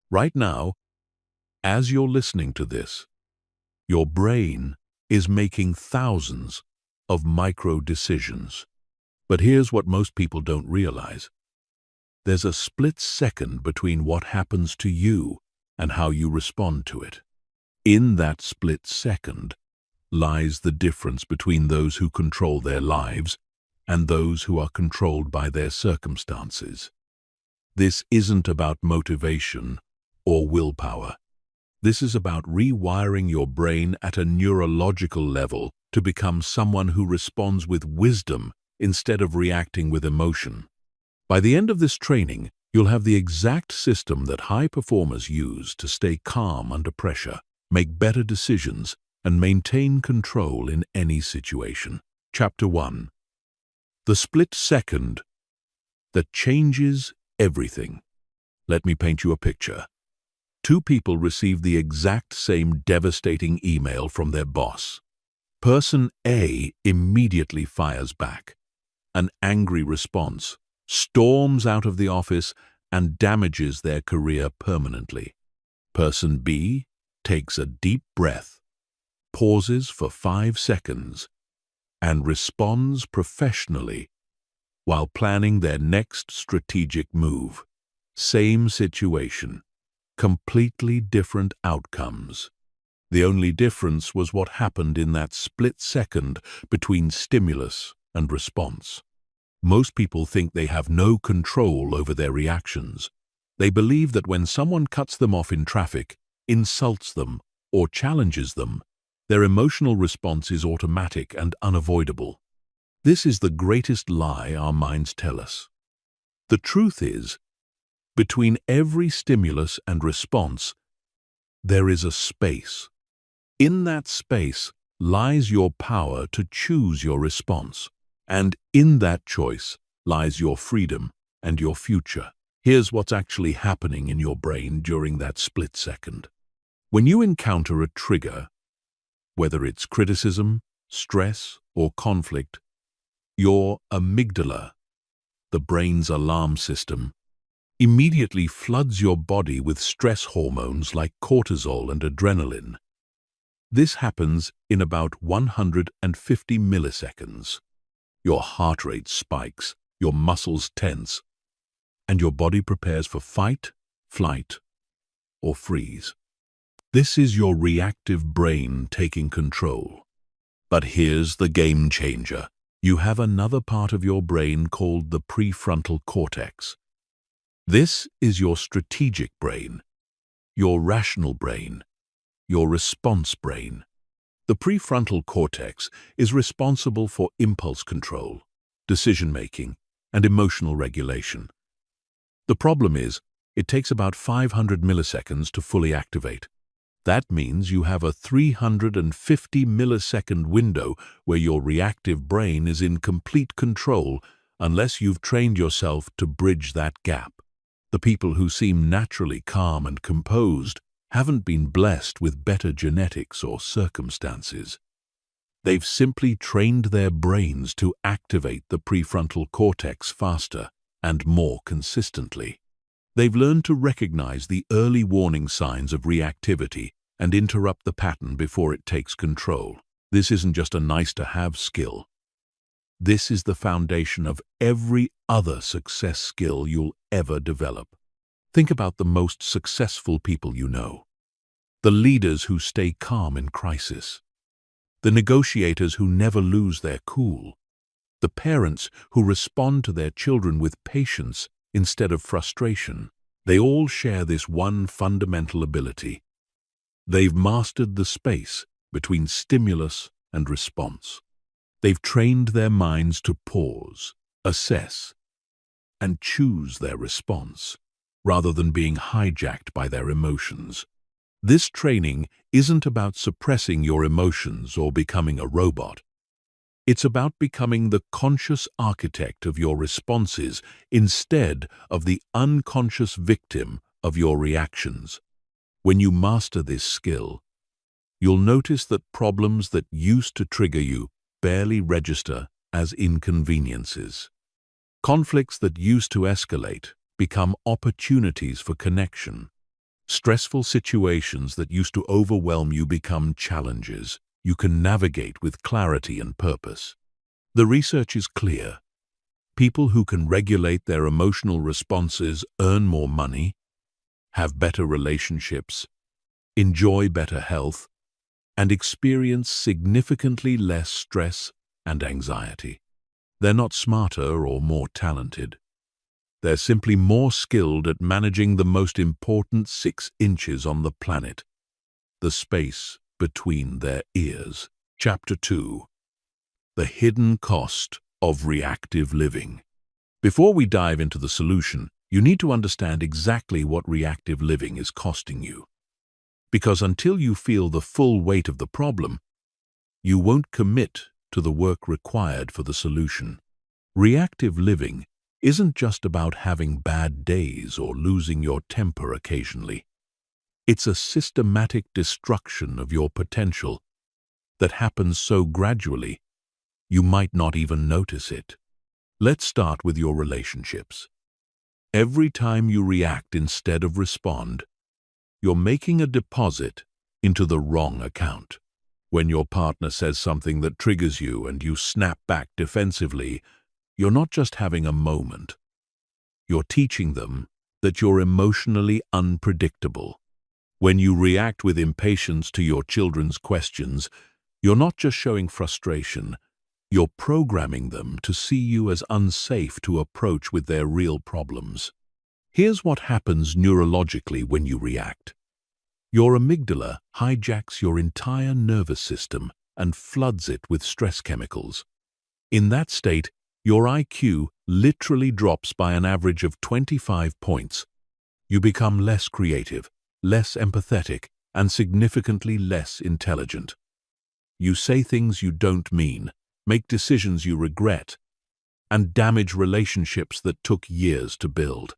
Right now, as you're listening to this, your brain is making thousands of micro decisions. But here's what most people don't realize. There's a split second between what happens to you and how you respond to it. In that split second lies the difference between those who control their lives and those who are controlled by their circumstances. This isn't about motivation or willpower. This is about rewiring your brain at a neurological level to become someone who responds with wisdom instead of reacting with emotion. By the end of this training, you'll have the exact system that high performers use to stay calm under pressure, make better decisions, and maintain control in any situation. Chapter 1. The split second that changes everything. Let me paint you a picture. Two people receive the exact same devastating email from their boss. Person A immediately fires back. An angry response, storms out of the office, and damages their career permanently. Person B takes a deep breath, pauses for 5 seconds, and responds professionally while planning their next strategic move. Same situation, completely different outcomes. The only difference was what happened in that split second between stimulus and response. Most people think they have no control over their reactions. They believe that when someone cuts them off in traffic, insults them, or challenges them, their emotional response is automatic and unavoidable. This is the greatest lie our minds tell us. The truth is, between every stimulus and response, there is a space. In that space lies your power to choose your response, and in that choice lies your freedom and your future. Here's what's actually happening in your brain during that split second. When you encounter a trigger, whether it's criticism, stress, or conflict, your amygdala, the brain's alarm system, immediately floods your body with stress hormones like cortisol and adrenaline. This happens in about 150 milliseconds. Your heart rate spikes, your muscles tense, and your body prepares for fight, flight, or freeze. This is your reactive brain taking control. But here's the game changer. You have another part of your brain called the prefrontal cortex. This is your strategic brain, your rational brain, your response brain. The prefrontal cortex is responsible for impulse control, decision-making, and emotional regulation. The problem is, it takes about 500 milliseconds to fully activate. That means you have a 350 millisecond window where your reactive brain is in complete control unless you've trained yourself to bridge that gap. The people who seem naturally calm and composed haven't been blessed with better genetics or circumstances. They've simply trained their brains to activate the prefrontal cortex faster and more consistently. They've learned to recognize the early warning signs of reactivity and interrupt the pattern before it takes control. This isn't just a nice-to-have skill. This is the foundation of every other success skill you'll ever develop. Think about the most successful people you know. The leaders who stay calm in crisis. The negotiators who never lose their cool. The parents who respond to their children with patience instead of frustration. They all share this one fundamental ability. They've mastered the space between stimulus and response. They've trained their minds to pause, assess, and choose their response, rather than being hijacked by their emotions. This training isn't about suppressing your emotions or becoming a robot. It's about becoming the conscious architect of your responses instead of the unconscious victim of your reactions. When you master this skill, you'll notice that problems that used to trigger you barely register as inconveniences. Conflicts that used to escalate become opportunities for connection. Stressful situations that used to overwhelm you become challenges you can navigate with clarity and purpose. The research is clear. People who can regulate their emotional responses earn more money, have better relationships, enjoy better health, and experience significantly less stress and anxiety. They're not smarter or more talented. They're simply more skilled at managing the most important 6 inches on the planet, the space between their ears. Chapter 2. The Hidden Cost of Reactive Living. Before we dive into the solution, you need to understand exactly what reactive living is costing you. Because until you feel the full weight of the problem, you won't commit to the work required for the solution. Reactive living isn't just about having bad days or losing your temper occasionally. It's a systematic destruction of your potential that happens so gradually you might not even notice it. Let's start with your relationships. Every time you react instead of respond, you're making a deposit into the wrong account. When your partner says something that triggers you and you snap back defensively, you're not just having a moment. You're teaching them that you're emotionally unpredictable. When you react with impatience to your children's questions, you're not just showing frustration, you're programming them to see you as unsafe to approach with their real problems. Here's what happens neurologically when you react. Your amygdala hijacks your entire nervous system and floods it with stress chemicals. In that state, your IQ literally drops by an average of 25 points. You become less creative, less empathetic, and significantly less intelligent. You say things you don't mean, make decisions you regret, and damage relationships that took years to build.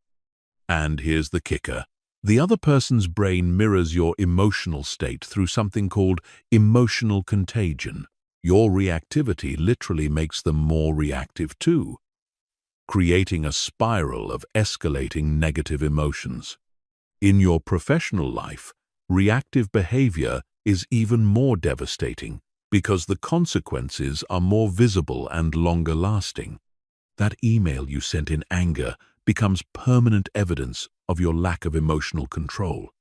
And here's the kicker. The other person's brain mirrors your emotional state through something called emotional contagion. Your reactivity literally makes them more reactive too, creating a spiral of escalating negative emotions. In your professional life, reactive behavior is even more devastating because the consequences are more visible and longer lasting. That email you sent in anger becomes permanent evidence of your lack of emotional control.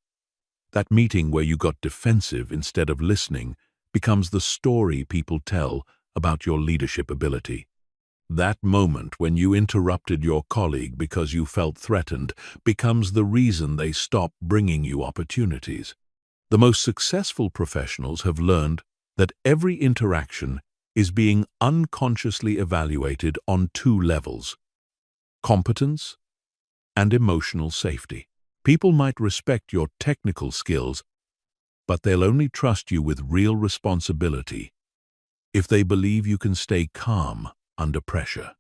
That meeting where you got defensive instead of listening becomes the story people tell about your leadership ability. That moment when you interrupted your colleague because you felt threatened becomes the reason they stop bringing you opportunities. The most successful professionals have learned that every interaction is being unconsciously evaluated on 2 levels: competence and emotional safety. People might respect your technical skills, but they'll only trust you with real responsibility if they believe you can stay calm under pressure.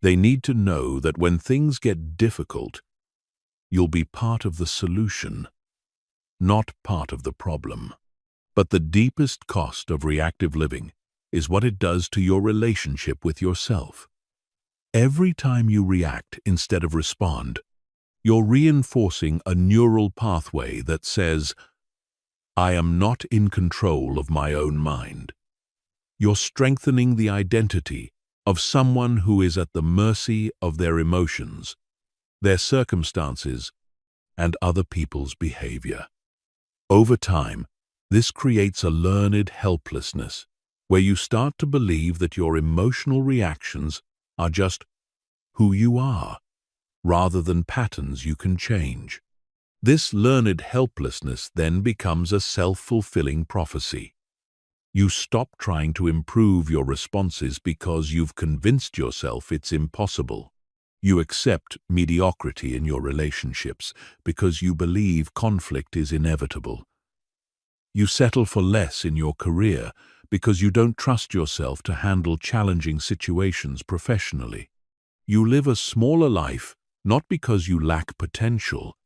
They need to know that when things get difficult, you'll be part of the solution, not part of the problem. But the deepest cost of reactive living is what it does to your relationship with yourself. Every time you react instead of respond, you're reinforcing a neural pathway that says, "I am not in control of my own mind." You're strengthening the identity of someone who is at the mercy of their emotions, their circumstances, and other people's behavior. Over time, this creates a learned helplessness, where you start to believe that your emotional reactions are just who you are, rather than patterns you can change. This learned helplessness then becomes a self-fulfilling prophecy. You stop trying to improve your responses because you've convinced yourself it's impossible. You accept mediocrity in your relationships because you believe conflict is inevitable. You settle for less in your career because you don't trust yourself to handle challenging situations professionally. You live a smaller life not because you lack potential,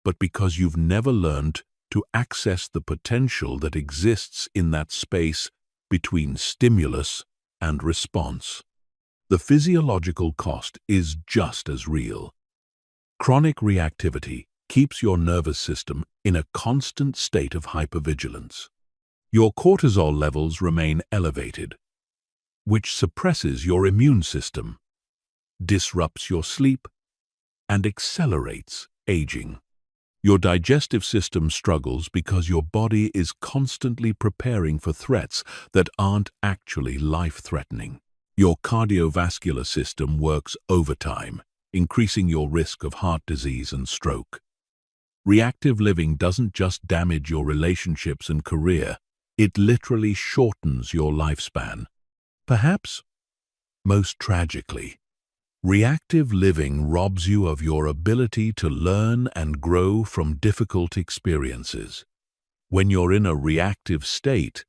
but because you've never learned to access the potential that exists in that space between stimulus and response. The physiological cost is just as real. Chronic reactivity keeps your nervous system in a constant state of hypervigilance. Your cortisol levels remain elevated, which suppresses your immune system, disrupts your sleep, and accelerates aging. Your digestive system struggles because your body is constantly preparing for threats that aren't actually life-threatening. Your cardiovascular system works overtime, increasing your risk of heart disease and stroke. Reactive living doesn't just damage your relationships and career, it literally shortens your lifespan. Perhaps, most tragically, reactive living robs you of your ability to learn and grow from difficult experiences. When you're in a reactive state,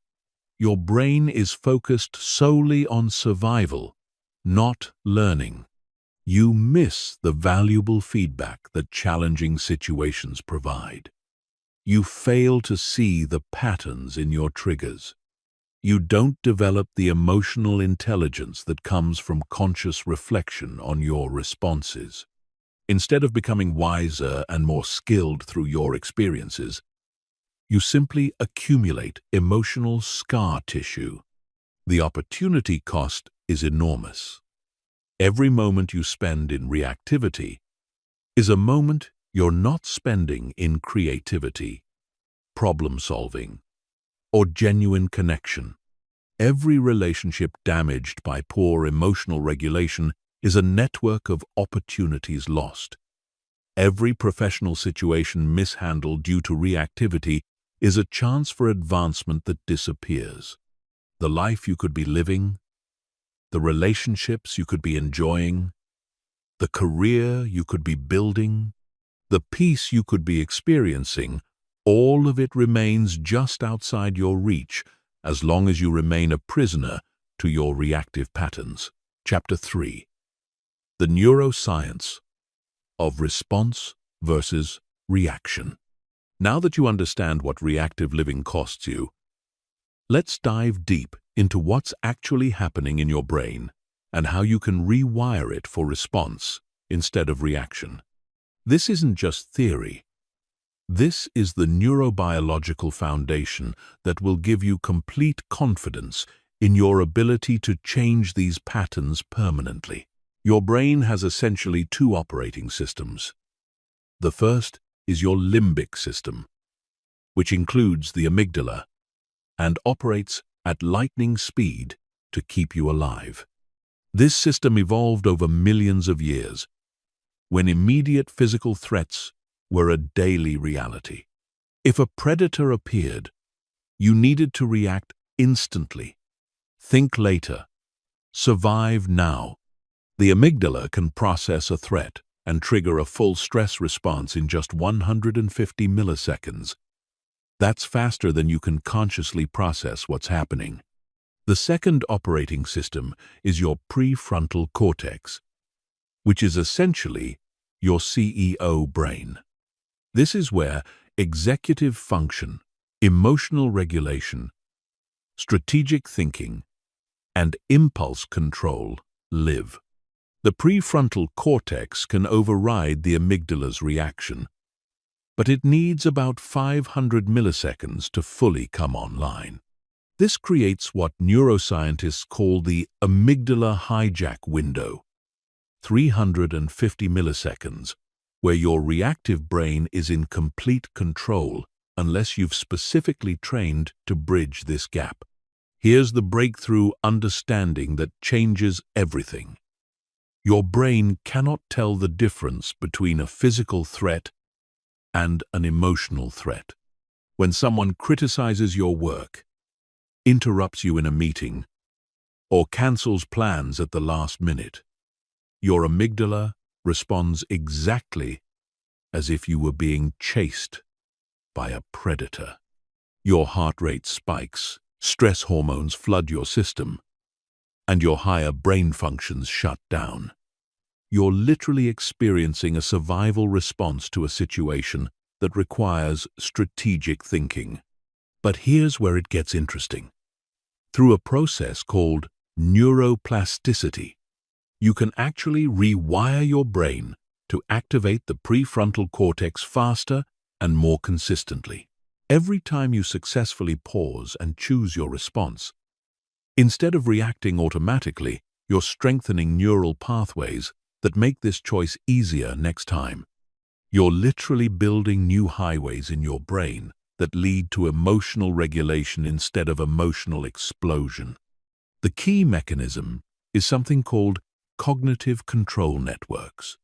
your brain is focused solely on survival, not learning. You miss the valuable feedback that challenging situations provide. You fail to see the patterns in your triggers. You don't develop the emotional intelligence that comes from conscious reflection on your responses. Instead of becoming wiser and more skilled through your experiences, you simply accumulate emotional scar tissue. The opportunity cost is enormous. Every moment you spend in reactivity is a moment you're not spending in creativity, problem-solving, or genuine connection. Every relationship damaged by poor emotional regulation is a network of opportunities lost. Every professional situation mishandled due to reactivity is a chance for advancement that disappears. The life you could be living, the relationships you could be enjoying, the career you could be building, the peace you could be experiencing, all of it remains just outside your reach as long as you remain a prisoner to your reactive patterns. Chapter 3. The Neuroscience of Response versus Reaction. Now that you understand what reactive living costs you, let's dive deep into what's actually happening in your brain and how you can rewire it for response instead of reaction. This isn't just theory. This is the neurobiological foundation that will give you complete confidence in your ability to change these patterns permanently. Your brain has essentially two operating systems. The first is your limbic system, which includes the amygdala and operates at lightning speed to keep you alive. This system evolved over millions of years, when immediate physical threats were a daily reality. If a predator appeared, you needed to react instantly. Think later. Survive now. The amygdala can process a threat and trigger a full stress response in just 150 milliseconds. That's faster than you can consciously process what's happening. The second operating system is your prefrontal cortex, which is essentially your CEO brain. This is where executive function, emotional regulation, strategic thinking, and impulse control live. The prefrontal cortex can override the amygdala's reaction, but it needs about 500 milliseconds to fully come online. This creates what neuroscientists call the amygdala hijack window, 350 milliseconds, where your reactive brain is in complete control unless you've specifically trained to bridge this gap. Here's the breakthrough understanding that changes everything. Your brain cannot tell the difference between a physical threat and an emotional threat. When someone criticizes your work, interrupts you in a meeting, or cancels plans at the last minute, your amygdala responds exactly as if you were being chased by a predator. Your heart rate spikes, stress hormones flood your system, and your higher brain functions shut down. You're literally experiencing a survival response to a situation that requires strategic thinking. But here's where it gets interesting. Through a process called neuroplasticity, you can actually rewire your brain to activate the prefrontal cortex faster and more consistently. Every time you successfully pause and choose your response, instead of reacting automatically, you're strengthening neural pathways that make this choice easier next time. You're literally building new highways in your brain that lead to emotional regulation instead of emotional explosion. The key mechanism is something called cognitive control networks.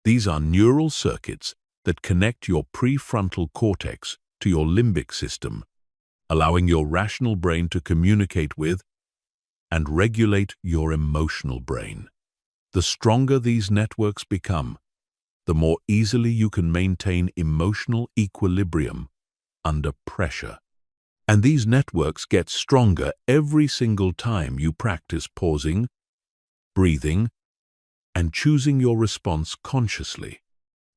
These are neural circuits that connect your prefrontal cortex to your limbic system, allowing your rational brain to communicate with and regulate your emotional brain. The stronger these networks become, the more easily you can maintain emotional equilibrium under pressure. And these networks get stronger every single time you practice pausing, breathing, and choosing your response consciously.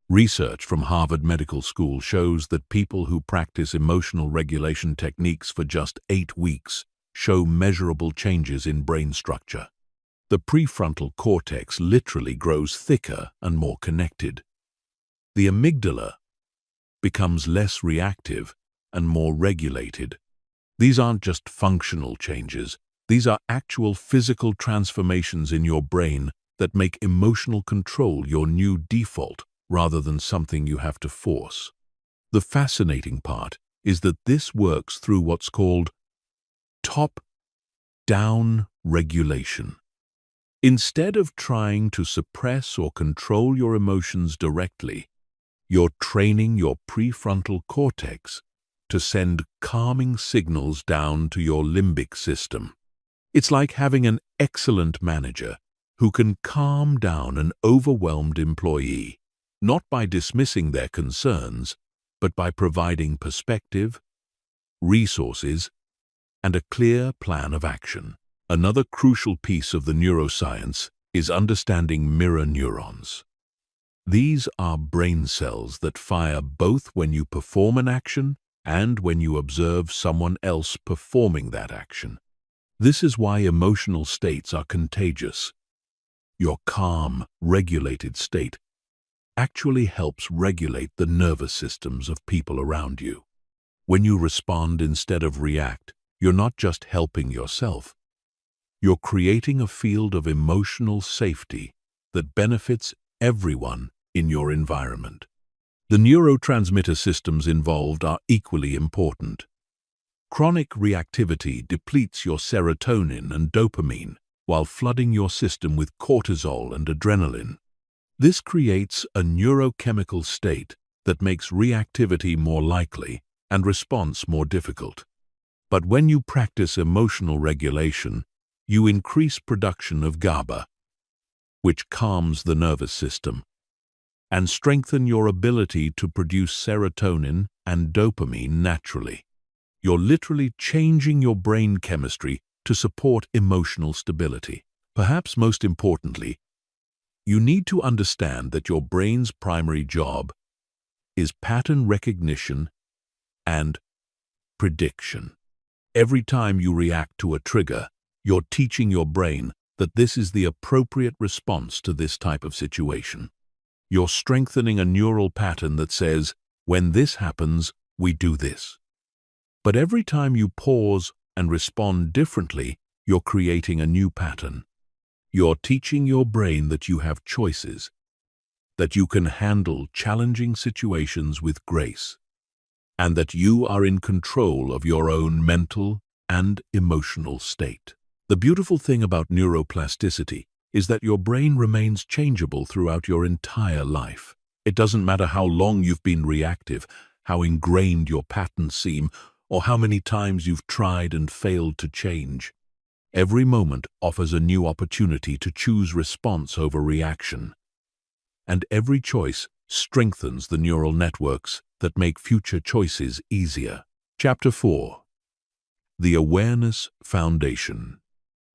Research from Harvard Medical School shows that people who practice emotional regulation techniques for just 8 weeks show measurable changes in brain structure. The prefrontal cortex literally grows thicker and more connected. The amygdala becomes less reactive and more regulated. These aren't just functional changes. These are actual physical transformations in your brain that make emotional control your new default rather than something you have to force. The fascinating part is that this works through what's called top-down regulation. Instead of trying to suppress or control your emotions directly, you're training your prefrontal cortex to send calming signals down to your limbic system. It's like having an excellent manager who can calm down an overwhelmed employee, not by dismissing their concerns, but by providing perspective, resources, and a clear plan of action. Another crucial piece of the neuroscience is understanding mirror neurons. These are brain cells that fire both when you perform an action and when you observe someone else performing that action. This is why emotional states are contagious. Your calm, regulated state actually helps regulate the nervous systems of people around you. When you respond instead of react, you're not just helping yourself. You're creating a field of emotional safety that benefits everyone in your environment. The neurotransmitter systems involved are equally important. Chronic reactivity depletes your serotonin and dopamine while flooding your system with cortisol and adrenaline. This creates a neurochemical state that makes reactivity more likely and response more difficult. But when you practice emotional regulation, you increase production of GABA, which calms the nervous system, and strengthen your ability to produce serotonin and dopamine naturally. You're literally changing your brain chemistry to support emotional stability. Perhaps most importantly, you need to understand that your brain's primary job is pattern recognition and prediction. Every time you react to a trigger, you're teaching your brain that this is the appropriate response to this type of situation. You're strengthening a neural pattern that says, when this happens, we do this. But every time you pause and respond differently, you're creating a new pattern. You're teaching your brain that you have choices, that you can handle challenging situations with grace, and that you are in control of your own mental and emotional state. The beautiful thing about neuroplasticity is that your brain remains changeable throughout your entire life. It doesn't matter how long you've been reactive, how ingrained your patterns seem, or how many times you've tried and failed to change. Every moment offers a new opportunity to choose response over reaction. And every choice strengthens the neural networks that make future choices easier. Chapter 4. The Awareness Foundation.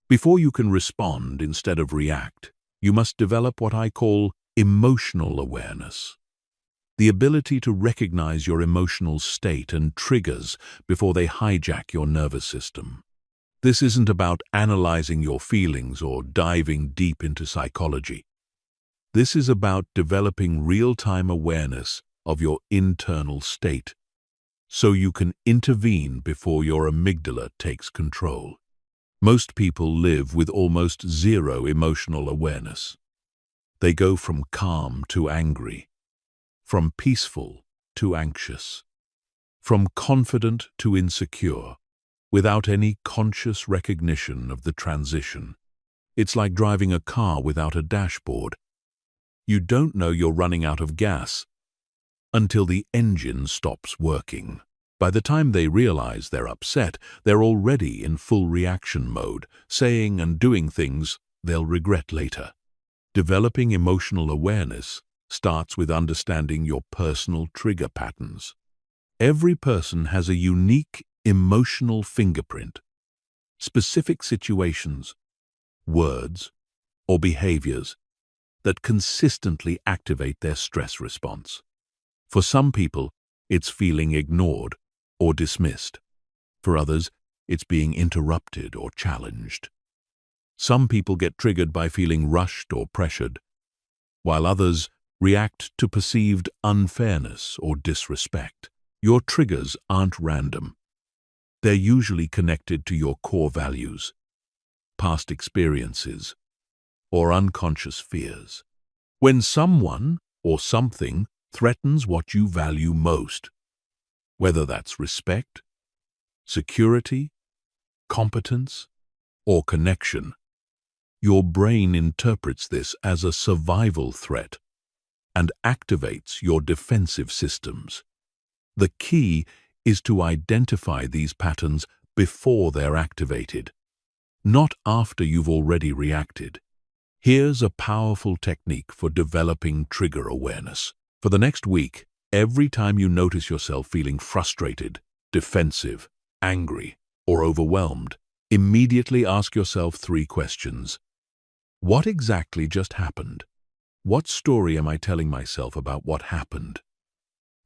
Before you can respond instead of react, you must develop what I call emotional awareness. The ability to recognize your emotional state and triggers before they hijack your nervous system. This isn't about analyzing your feelings or diving deep into psychology. This is about developing real-time awareness of your internal state, so you can intervene before your amygdala takes control. Most people live with almost zero emotional awareness. They go from calm to angry, from peaceful to anxious, from confident to insecure, without any conscious recognition of the transition. It's like driving a car without a dashboard. You don't know you're running out of gas until the engine stops working. By the time they realize they're upset, they're already in full reaction mode, saying and doing things they'll regret later. Developing emotional awareness starts with understanding your personal trigger patterns. Every person has a unique emotional fingerprint. Specific situations, words, or behaviors that consistently activate their stress response. For some people, it's feeling ignored or dismissed. For others, it's being interrupted or challenged. Some people get triggered by feeling rushed or pressured, while others react to perceived unfairness or disrespect. Your triggers aren't random. They're usually connected to your core values, past experiences, or unconscious fears. When someone or something threatens what you value most, whether that's respect, security, competence, or connection, your brain interprets this as a survival threat and activates your defensive systems. The key is to identify these patterns before they're activated, not after you've already reacted. Here's a powerful technique for developing trigger awareness. For the next week, every time you notice yourself feeling frustrated, defensive, angry, or overwhelmed, immediately ask yourself 3 questions. What exactly just happened? What story am I telling myself about what happened?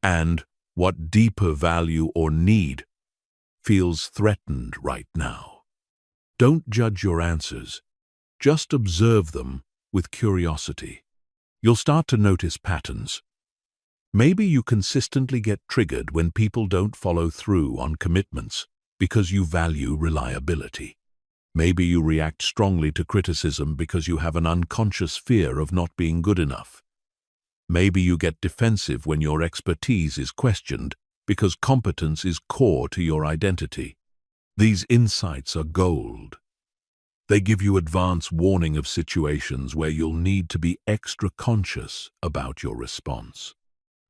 And what deeper value or need feels threatened right now? Don't judge your answers. Just observe them with curiosity. You'll start to notice patterns. Maybe you consistently get triggered when people don't follow through on commitments because you value reliability. Maybe you react strongly to criticism because you have an unconscious fear of not being good enough. Maybe you get defensive when your expertise is questioned because competence is core to your identity. These insights are gold. They give you advance warning of situations where you'll need to be extra conscious about your response.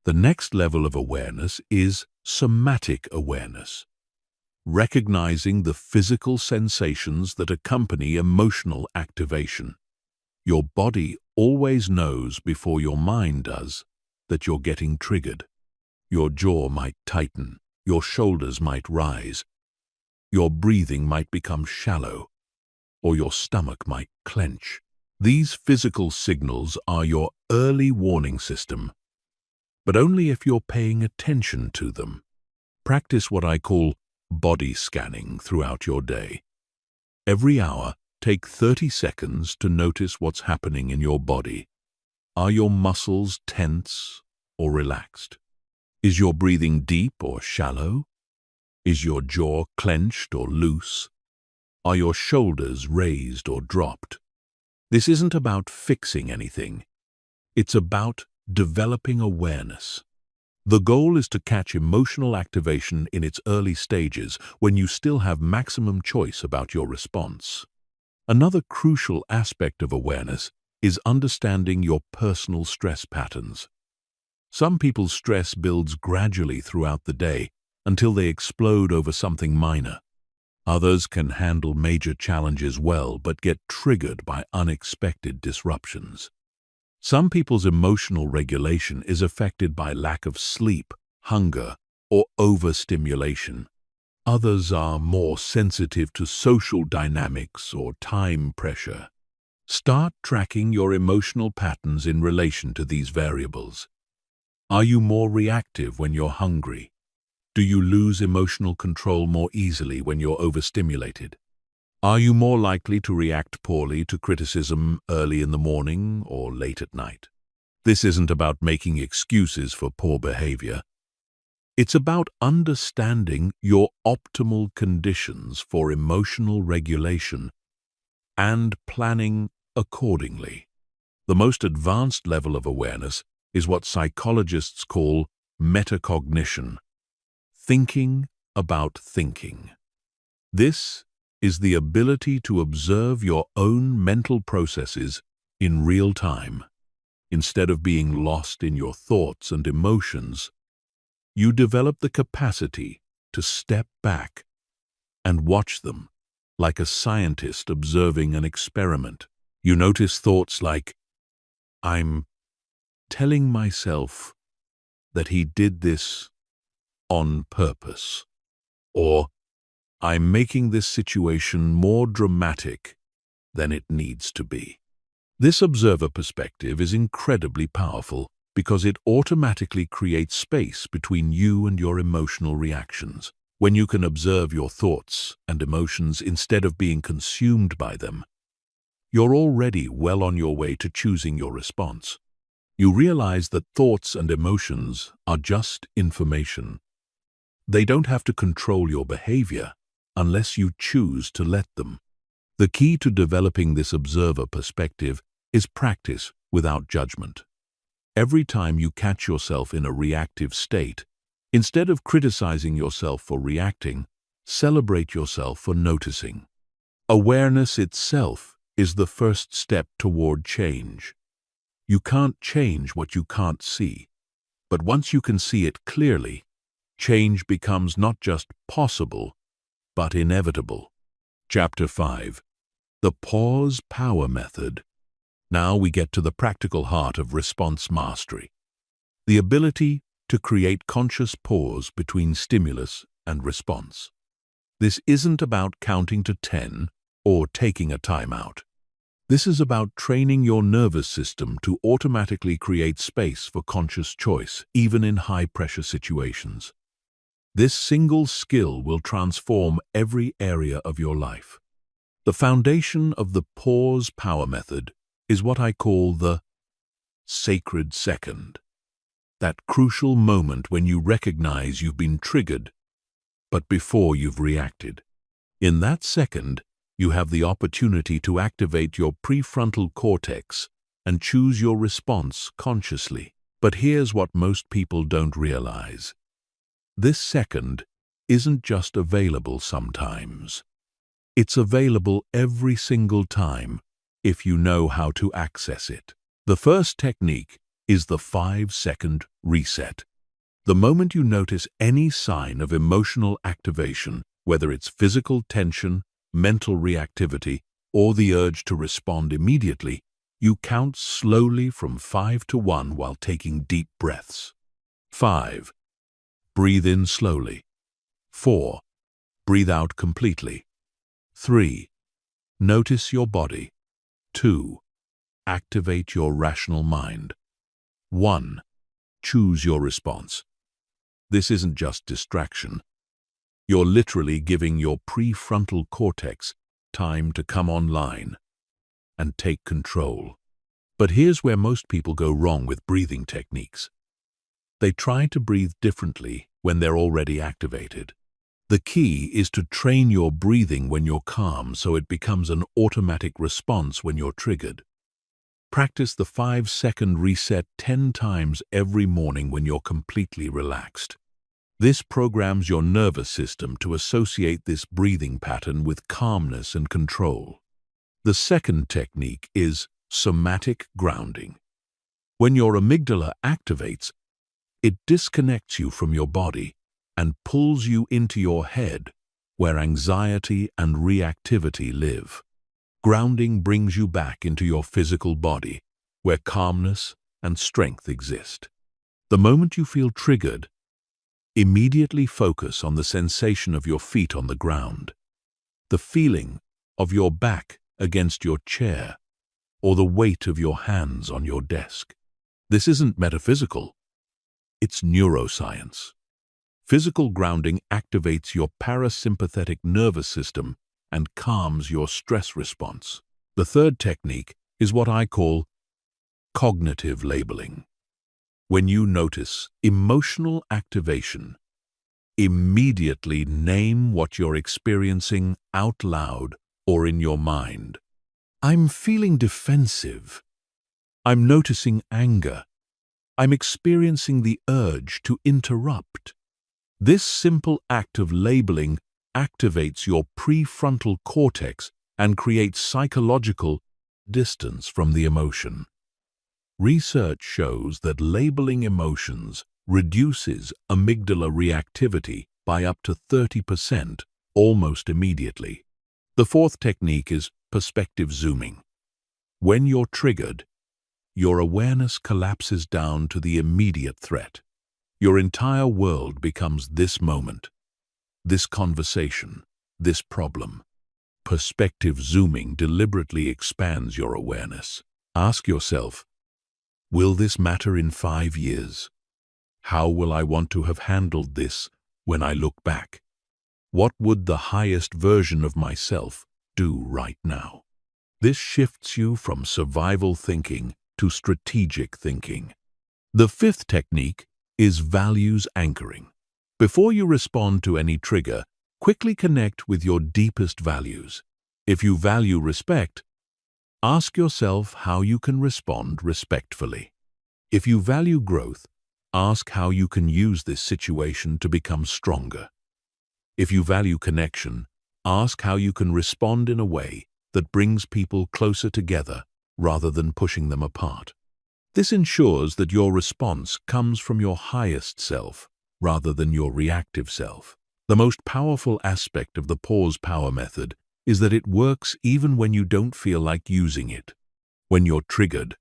The next level of awareness is somatic awareness, recognizing the physical sensations that accompany emotional activation. Your body always knows before your mind does that you're getting triggered. Your jaw might tighten, your shoulders might rise, your breathing might become shallow, or your stomach might clench. These physical signals are your early warning system, but only if you're paying attention to them. Practice what I call body scanning throughout your day. Every hour, take 30 seconds to notice what's happening in your body. Are your muscles tense or relaxed? Is your breathing deep or shallow? Is your jaw clenched or loose? Are your shoulders raised or dropped? This isn't about fixing anything. It's about developing awareness. The goal is to catch emotional activation in its early stages when you still have maximum choice about your response. Another crucial aspect of awareness is understanding your personal stress patterns. Some people's stress builds gradually throughout the day until they explode over something minor. Others can handle major challenges well but get triggered by unexpected disruptions. Some people's emotional regulation is affected by lack of sleep, hunger, or overstimulation. Others are more sensitive to social dynamics or time pressure. Start tracking your emotional patterns in relation to these variables. Are you more reactive when you're hungry? Do you lose emotional control more easily when you're overstimulated? Are you more likely to react poorly to criticism early in the morning or late at night? This isn't about making excuses for poor behavior. It's about understanding your optimal conditions for emotional regulation and planning accordingly. The most advanced level of awareness is what psychologists call metacognition, thinking about thinking. This is the ability to observe your own mental processes in real time. Instead of being lost in your thoughts and emotions, you develop the capacity to step back and watch them, like a scientist observing an experiment. You notice thoughts like, "I'm telling myself that he did this on purpose," or "I'm making this situation more dramatic than it needs to be." This observer perspective is incredibly powerful because it automatically creates space between you and your emotional reactions. When you can observe your thoughts and emotions instead of being consumed by them, you're already well on your way to choosing your response. You realize that thoughts and emotions are just information. They don't have to control your behavior unless you choose to let them. The key to developing this observer perspective is practice without judgment. Every time you catch yourself in a reactive state, instead of criticizing yourself for reacting, celebrate yourself for noticing. Awareness itself is the first step toward change. You can't change what you can't see, but once you can see it clearly, change becomes not just possible, but inevitable. Chapter 5. The Pause Power Method. Now we get to the practical heart of response mastery. The ability to create conscious pause between stimulus and response. This isn't about counting to 10 or taking a timeout. This is about training your nervous system to automatically create space for conscious choice, even in high-pressure situations. This single skill will transform every area of your life. The foundation of the Pause Power Method is what I call the sacred second. That crucial moment when you recognize you've been triggered, but before you've reacted. In that second, you have the opportunity to activate your prefrontal cortex and choose your response consciously. But here's what most people don't realize. This second isn't just available sometimes. It's available every single time if you know how to access it. The first technique is the 5-second reset. The moment you notice any sign of emotional activation, whether it's physical tension, mental reactivity, or the urge to respond immediately, you count slowly from 5 to 1 while taking deep breaths. 5. Breathe in slowly. 4. Breathe out completely. 3. Notice your body. 2. Activate your rational mind. 1. Choose your response. This isn't just distraction. You're literally giving your prefrontal cortex time to come online and take control. But here's where most people go wrong with breathing techniques. They try to breathe differently when they're already activated. The key is to train your breathing when you're calm so it becomes an automatic response when you're triggered. Practice the 5-second reset 10 times every morning when you're completely relaxed. This programs your nervous system to associate this breathing pattern with calmness and control. The second technique is somatic grounding. When your amygdala activates, it disconnects you from your body and pulls you into your head, where anxiety and reactivity live. Grounding brings you back into your physical body, where calmness and strength exist. The moment you feel triggered, immediately focus on the sensation of your feet on the ground, the feeling of your back against your chair, or the weight of your hands on your desk. This isn't metaphysical, it's neuroscience. Physical grounding activates your parasympathetic nervous system and calms your stress response. The third technique is what I call cognitive labeling. When you notice emotional activation, immediately name what you're experiencing out loud or in your mind. I'm feeling defensive. I'm noticing anger. I'm experiencing the urge to interrupt. This simple act of labeling activates your prefrontal cortex and creates psychological distance from the emotion. Research shows that labeling emotions reduces amygdala reactivity by up to 30% almost immediately. The fourth technique is perspective zooming. When you're triggered, your awareness collapses down to the immediate threat. Your entire world becomes this moment, this conversation, this problem. Perspective zooming deliberately expands your awareness. Ask yourself, will this matter in 5 years? How will I want to have handled this when I look back? What would the highest version of myself do right now? This shifts you from survival thinking to strategic thinking. The fifth technique is values anchoring. Before you respond to any trigger, quickly connect with your deepest values. If you value respect, ask yourself how you can respond respectfully. If you value growth, ask how you can use this situation to become stronger. If you value connection, ask how you can respond in a way that brings people closer together rather than pushing them apart. This ensures that your response comes from your highest self rather than your reactive self. The most powerful aspect of the pause power method is that it works even when you don't feel like using it. When you're triggered,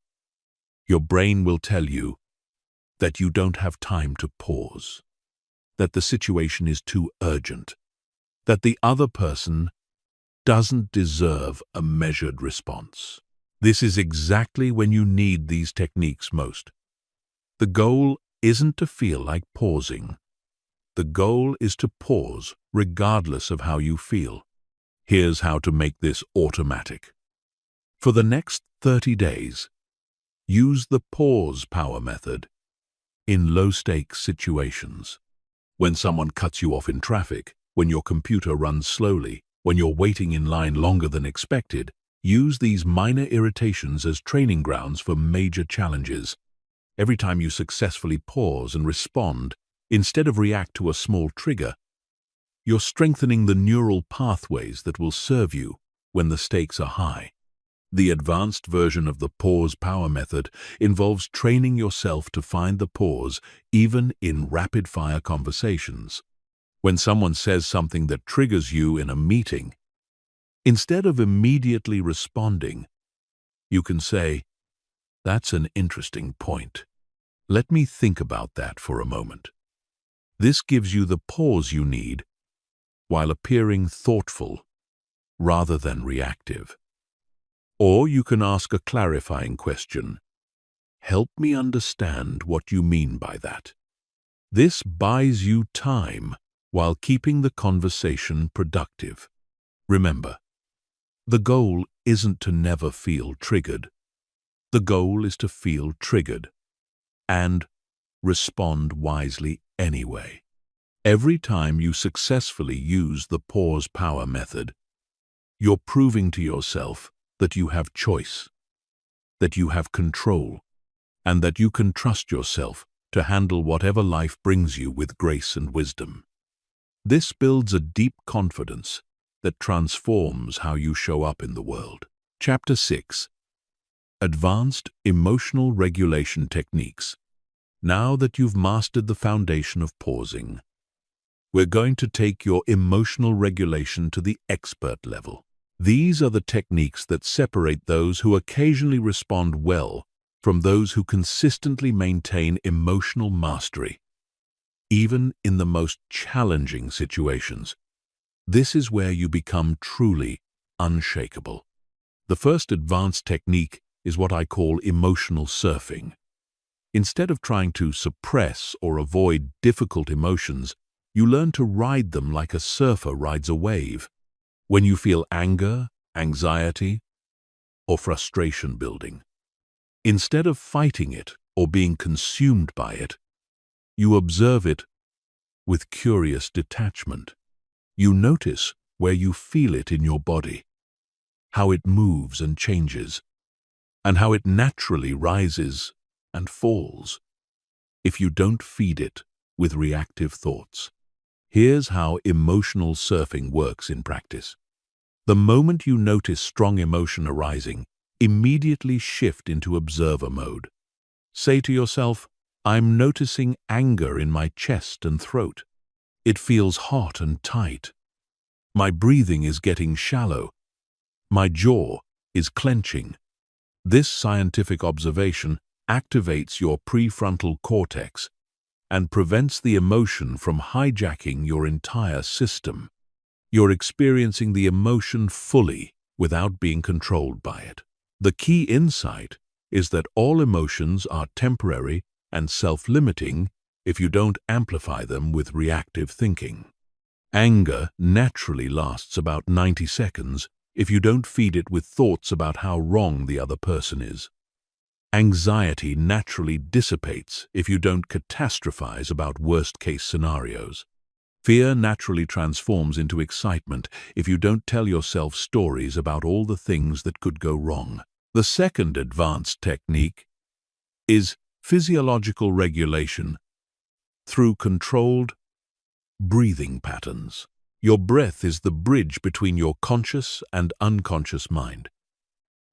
your brain will tell you that you don't have time to pause, that the situation is too urgent, that the other person doesn't deserve a measured response. This is exactly when you need these techniques most. The goal isn't to feel like pausing. The goal is to pause regardless of how you feel. Here's how to make this automatic. For the next 30 days, use the pause power method in low-stakes situations. When someone cuts you off in traffic, when your computer runs slowly, when you're waiting in line longer than expected, use these minor irritations as training grounds for major challenges. Every time you successfully pause and respond, instead of react to a small trigger, you're strengthening the neural pathways that will serve you when the stakes are high. The advanced version of the pause power method involves training yourself to find the pause even in rapid-fire conversations. When someone says something that triggers you in a meeting, instead of immediately responding, you can say, "That's an interesting point. Let me think about that for a moment." This gives you the pause you need while appearing thoughtful rather than reactive. Or you can ask a clarifying question. "Help me understand what you mean by that." This buys you time while keeping the conversation productive. Remember, the goal isn't to never feel triggered. The goal is to feel triggered and respond wisely anyway. Every time you successfully use the pause power method, you're proving to yourself that you have choice, that you have control, and that you can trust yourself to handle whatever life brings you with grace and wisdom. This builds a deep confidence that transforms how you show up in the world. Chapter 6. Advanced Emotional Regulation Techniques. Now that you've mastered the foundation of pausing, we're going to take your emotional regulation to the expert level. These are the techniques that separate those who occasionally respond well from those who consistently maintain emotional mastery, even in the most challenging situations. This is where you become truly unshakable. The first advanced technique is what I call emotional surfing. Instead of trying to suppress or avoid difficult emotions, you learn to ride them like a surfer rides a wave. When you feel anger, anxiety, or frustration building, instead of fighting it or being consumed by it, you observe it with curious detachment. You notice where you feel it in your body, how it moves and changes, and how it naturally rises and falls if you don't feed it with reactive thoughts. Here's how emotional surfing works in practice. The moment you notice strong emotion arising, immediately shift into observer mode. Say to yourself, "I'm noticing anger in my chest and throat. It feels hot and tight. My breathing is getting shallow. My jaw is clenching." This scientific observation activates your prefrontal cortex and prevents the emotion from hijacking your entire system. You're experiencing the emotion fully without being controlled by it. The key insight is that all emotions are temporary and self-limiting if you don't amplify them with reactive thinking. Anger naturally lasts about 90 seconds if you don't feed it with thoughts about how wrong the other person is. Anxiety naturally dissipates if you don't catastrophize about worst-case scenarios. Fear naturally transforms into excitement if you don't tell yourself stories about all the things that could go wrong. The second advanced technique is physiological regulation through controlled breathing patterns. Your breath is the bridge between your conscious and unconscious mind,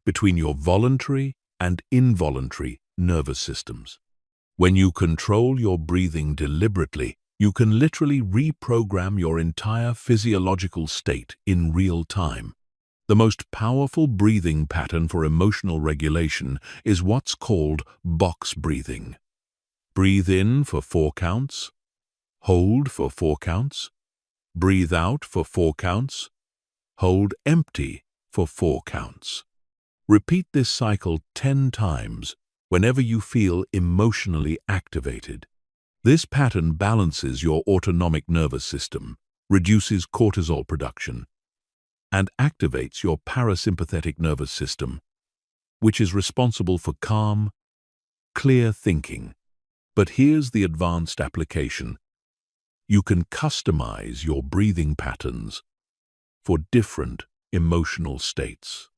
between your voluntary and involuntary nervous systems. When you control your breathing deliberately, you can literally reprogram your entire physiological state in real time. The most powerful breathing pattern for emotional regulation is what's called box breathing. Breathe in for 4 counts, hold for 4 counts, breathe out for 4 counts, hold empty for 4 counts. Repeat this cycle 10 times whenever you feel emotionally activated. This pattern balances your autonomic nervous system, reduces cortisol production, and activates your parasympathetic nervous system, which is responsible for calm, clear thinking. But here's the advanced application. You can customize your breathing patterns for different emotional states.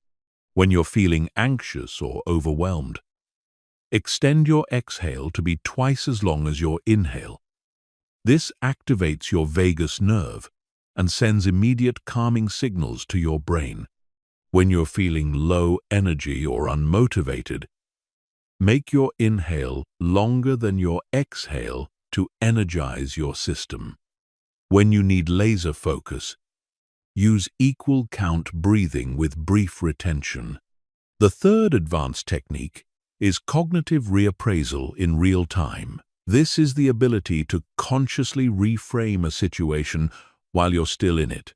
When you're feeling anxious or overwhelmed, extend your exhale to be twice as long as your inhale. This activates your vagus nerve and sends immediate calming signals to your brain. When you're feeling low energy or unmotivated, make your inhale longer than your exhale to energize your system. When you need laser focus, use equal count breathing with brief retention. The third advanced technique is cognitive reappraisal in real time. This is the ability to consciously reframe a situation while you're still in it,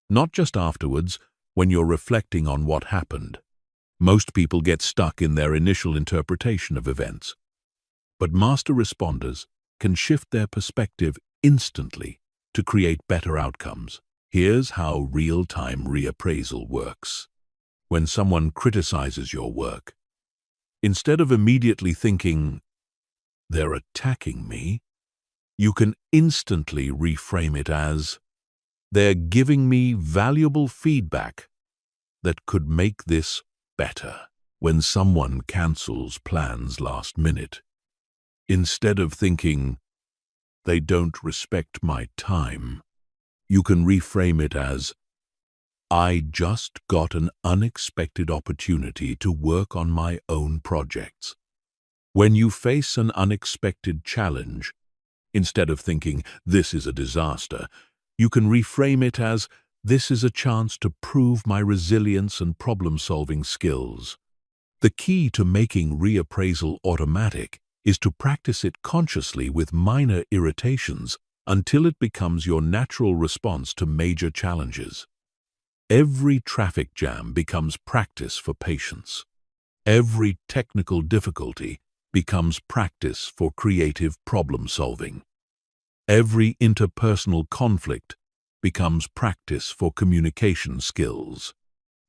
not just afterwards when you're reflecting on what happened. Most people get stuck in their initial interpretation of events, but master responders can shift their perspective instantly to create better outcomes. Here's how real-time reappraisal works. When someone criticizes your work, instead of immediately thinking, "They're attacking me," you can instantly reframe it as, "They're giving me valuable feedback that could make this better." When someone cancels plans last minute, instead of thinking, "They don't respect my time," you can reframe it as, "I just got an unexpected opportunity to work on my own projects." When you face an unexpected challenge, instead of thinking, "This is a disaster," you can reframe it as, "This is a chance to prove my resilience and problem-solving skills." The key to making reappraisal automatic is to practice it consciously with minor irritations until it becomes your natural response to major challenges. Every traffic jam becomes practice for patience. Every technical difficulty becomes practice for creative problem-solving. Every interpersonal conflict becomes practice for communication skills.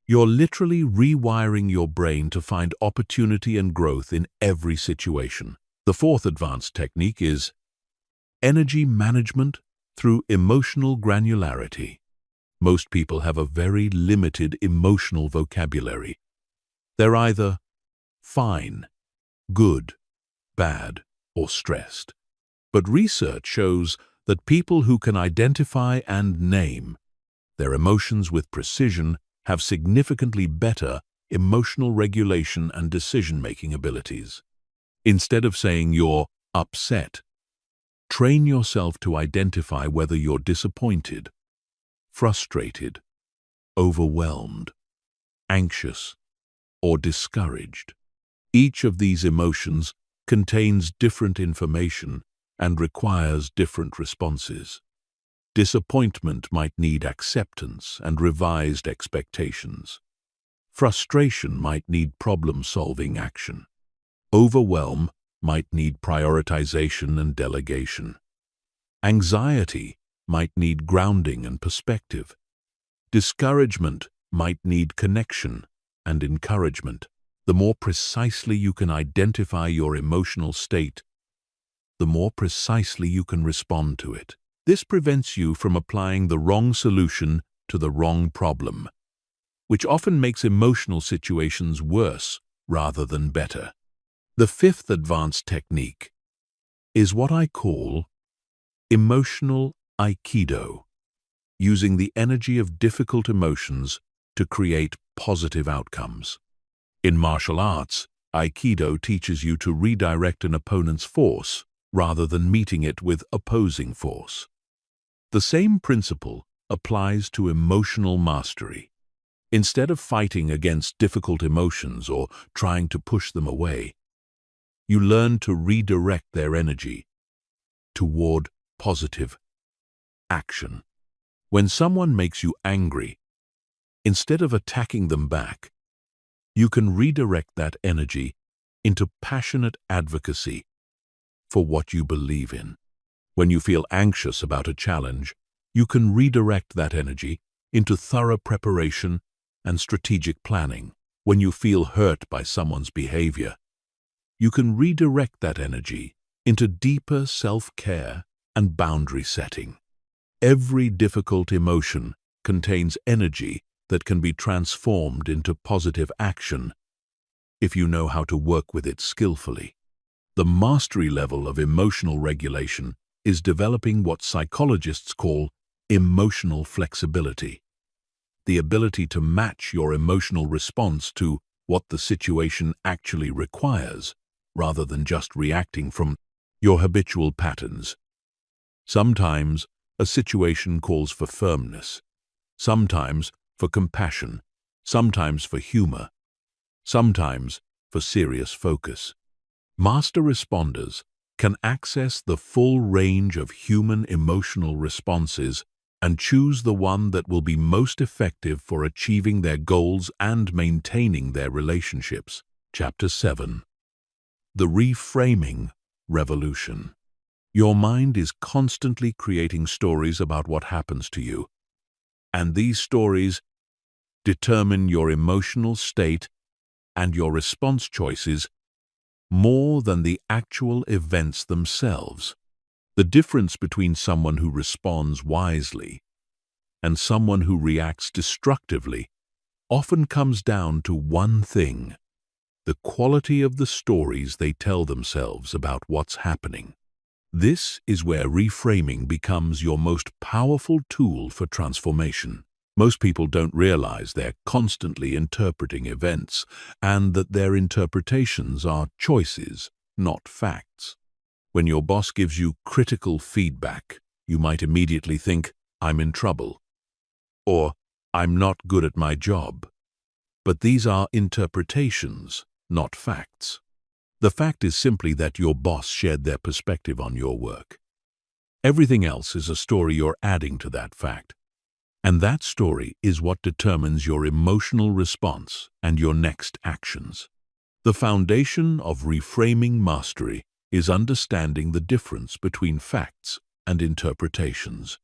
You're literally rewiring your brain to find opportunity and growth in every situation. The fourth advanced technique is energy management through emotional granularity. Most people have a very limited emotional vocabulary. They're either fine, good, bad, or stressed. But research shows that people who can identify and name their emotions with precision have significantly better emotional regulation and decision-making abilities. Instead of saying you're upset, train yourself to identify whether you're disappointed, frustrated, overwhelmed, anxious, or discouraged. Each of these emotions contains different information and requires different responses. Disappointment might need acceptance and revised expectations. Frustration might need problem-solving action. Overwhelm might need prioritization and delegation. Anxiety might need grounding and perspective. Discouragement might need connection and encouragement. The more precisely you can identify your emotional state, the more precisely you can respond to it. This prevents you from applying the wrong solution to the wrong problem, which often makes emotional situations worse rather than better. The fifth advanced technique is what I call emotional Aikido, using the energy of difficult emotions to create positive outcomes. In martial arts, Aikido teaches you to redirect an opponent's force rather than meeting it with opposing force. The same principle applies to emotional mastery. Instead of fighting against difficult emotions or trying to push them away, you learn to redirect their energy toward positive action. When someone makes you angry, instead of attacking them back, you can redirect that energy into passionate advocacy for what you believe in. When you feel anxious about a challenge, you can redirect that energy into thorough preparation and strategic planning. When you feel hurt by someone's behavior, you can redirect that energy into deeper self-care and boundary setting. Every difficult emotion contains energy that can be transformed into positive action if you know how to work with it skillfully. The mastery level of emotional regulation is developing what psychologists call emotional flexibility, the ability to match your emotional response to what the situation actually requires, rather than just reacting from your habitual patterns. Sometimes a situation calls for firmness, sometimes for compassion, sometimes for humor, sometimes for serious focus. Master responders can access the full range of human emotional responses and choose the one that will be most effective for achieving their goals and maintaining their relationships. Chapter 7. The Reframing Revolution. Your mind is constantly creating stories about what happens to you, and these stories determine your emotional state and your response choices more than the actual events themselves. The difference between someone who responds wisely and someone who reacts destructively often comes down to one thing: the quality of the stories they tell themselves about what's happening. This is where reframing becomes your most powerful tool for transformation. Most people don't realize they're constantly interpreting events and that their interpretations are choices, not facts. When your boss gives you critical feedback, you might immediately think, "I'm in trouble," or "I'm not good at my job." But these are interpretations, not facts. The fact is simply that your boss shared their perspective on your work. Everything else is a story you're adding to that fact. And that story is what determines your emotional response and your next actions. The foundation of reframing mastery is understanding the difference between facts and interpretations.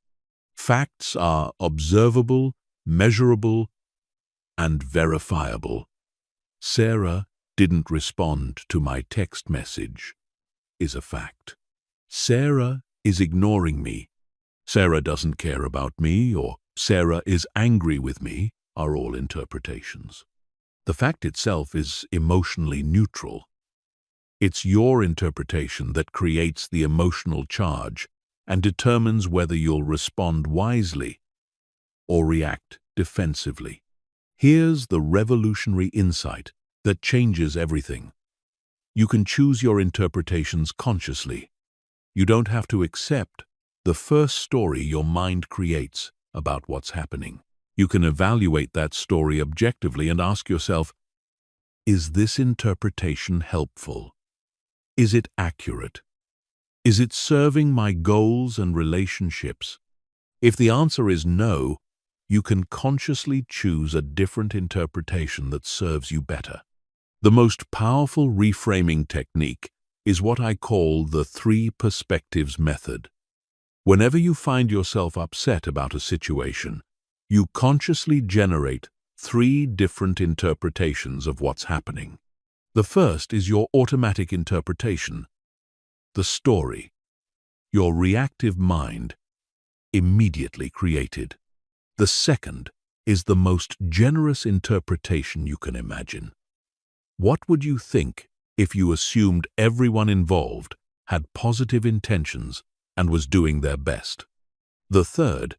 Facts are observable, measurable, and verifiable. Sarah didn't respond to my text message is a fact. Sarah is ignoring me. Sarah doesn't care about me, or Sarah is angry with me, are all interpretations. The fact itself is emotionally neutral. It's your interpretation that creates the emotional charge and determines whether you'll respond wisely or react defensively. Here's the revolutionary insight that changes everything. You can choose your interpretations consciously. You don't have to accept the first story your mind creates about what's happening. You can evaluate that story objectively and ask yourself, is this interpretation helpful? Is it accurate? Is it serving my goals and relationships? If the answer is no, you can consciously choose a different interpretation that serves you better. The most powerful reframing technique is what I call the 3 perspectives method. Whenever you find yourself upset about a situation, you consciously generate 3 different interpretations of what's happening. The first is your automatic interpretation, the story, your reactive mind immediately created. The second is the most generous interpretation you can imagine. What would you think if you assumed everyone involved had positive intentions and was doing their best? The third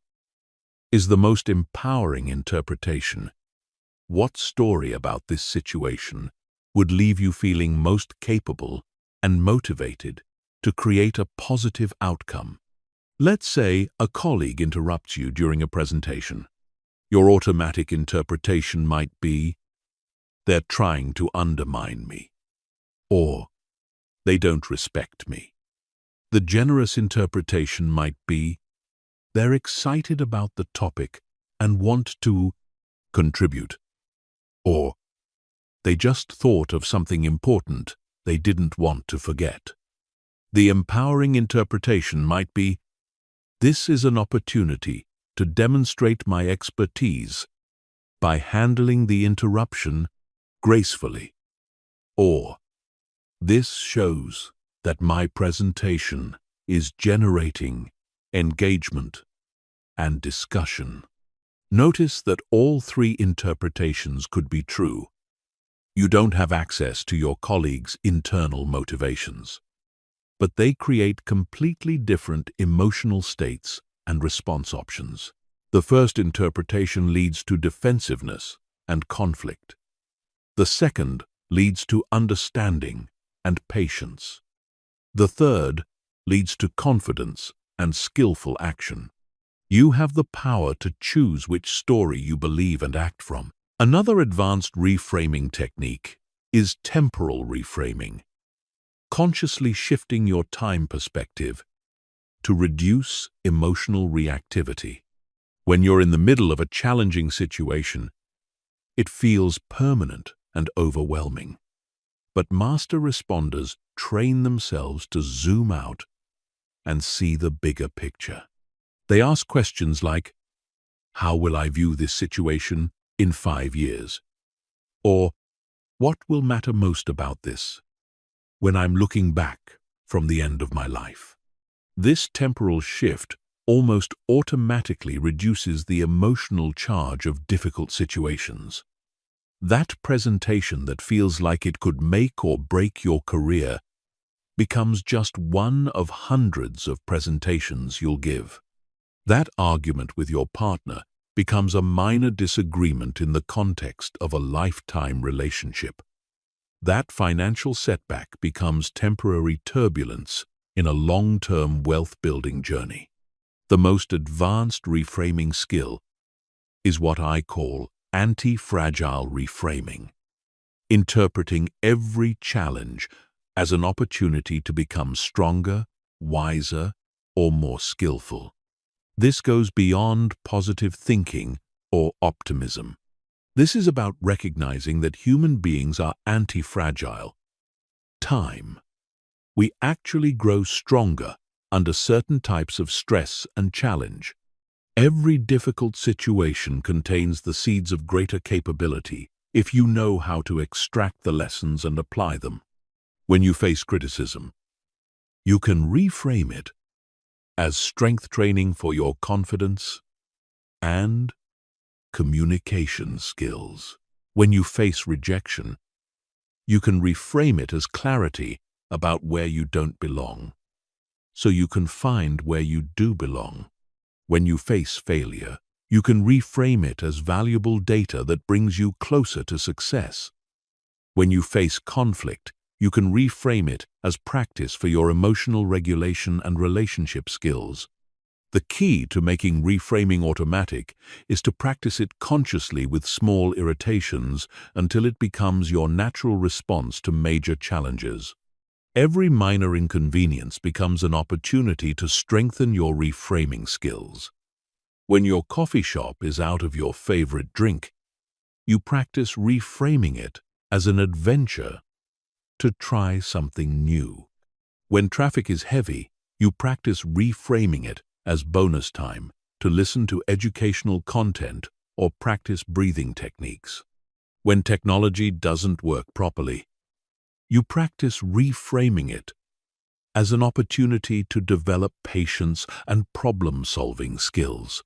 is the most empowering interpretation. What story about this situation would leave you feeling most capable and motivated to create a positive outcome? Let's say a colleague interrupts you during a presentation. Your automatic interpretation might be, they're trying to undermine me, or they don't respect me. The generous interpretation might be, they're excited about the topic and want to contribute, or they just thought of something important they didn't want to forget. The empowering interpretation might be, this is an opportunity to demonstrate my expertise by handling the interruption gracefully, or this shows that my presentation is generating engagement and discussion. Notice that all 3 interpretations could be true. You don't have access to your colleague's internal motivations, but they create completely different emotional states and response options. The first interpretation leads to defensiveness and conflict. The second leads to understanding and patience. The third leads to confidence and skillful action. You have the power to choose which story you believe and act from. Another advanced reframing technique is temporal reframing, consciously shifting your time perspective to reduce emotional reactivity. When you're in the middle of a challenging situation, it feels permanent and overwhelming. But master responders train themselves to zoom out and see the bigger picture. They ask questions like, how will I view this situation in 5 years? Or, what will matter most about this when I'm looking back from the end of my life? This temporal shift almost automatically reduces the emotional charge of difficult situations. That presentation that feels like it could make or break your career becomes just one of hundreds of presentations you'll give. That argument with your partner becomes a minor disagreement in the context of a lifetime relationship. That financial setback becomes temporary turbulence in a long-term wealth-building journey. The most advanced reframing skill is what I call anti-fragile reframing, interpreting every challenge as an opportunity to become stronger, wiser, or more skillful. This goes beyond positive thinking or optimism. This is about recognizing that human beings are anti-fragile. We actually grow stronger under certain types of stress and challenge. Every difficult situation contains the seeds of greater capability if you know how to extract the lessons and apply them. When you face criticism, you can reframe it as strength training for your confidence and communication skills. When you face rejection, you can reframe it as clarity about where you don't belong, so you can find where you do belong. When you face failure, you can reframe it as valuable data that brings you closer to success. When you face conflict, you can reframe it as practice for your emotional regulation and relationship skills. The key to making reframing automatic is to practice it consciously with small irritations until it becomes your natural response to major challenges. Every minor inconvenience becomes an opportunity to strengthen your reframing skills. When your coffee shop is out of your favorite drink, you practice reframing it as an adventure to try something new. When traffic is heavy, you practice reframing it as bonus time to listen to educational content or practice breathing techniques. When technology doesn't work properly, you practice reframing it as an opportunity to develop patience and problem-solving skills.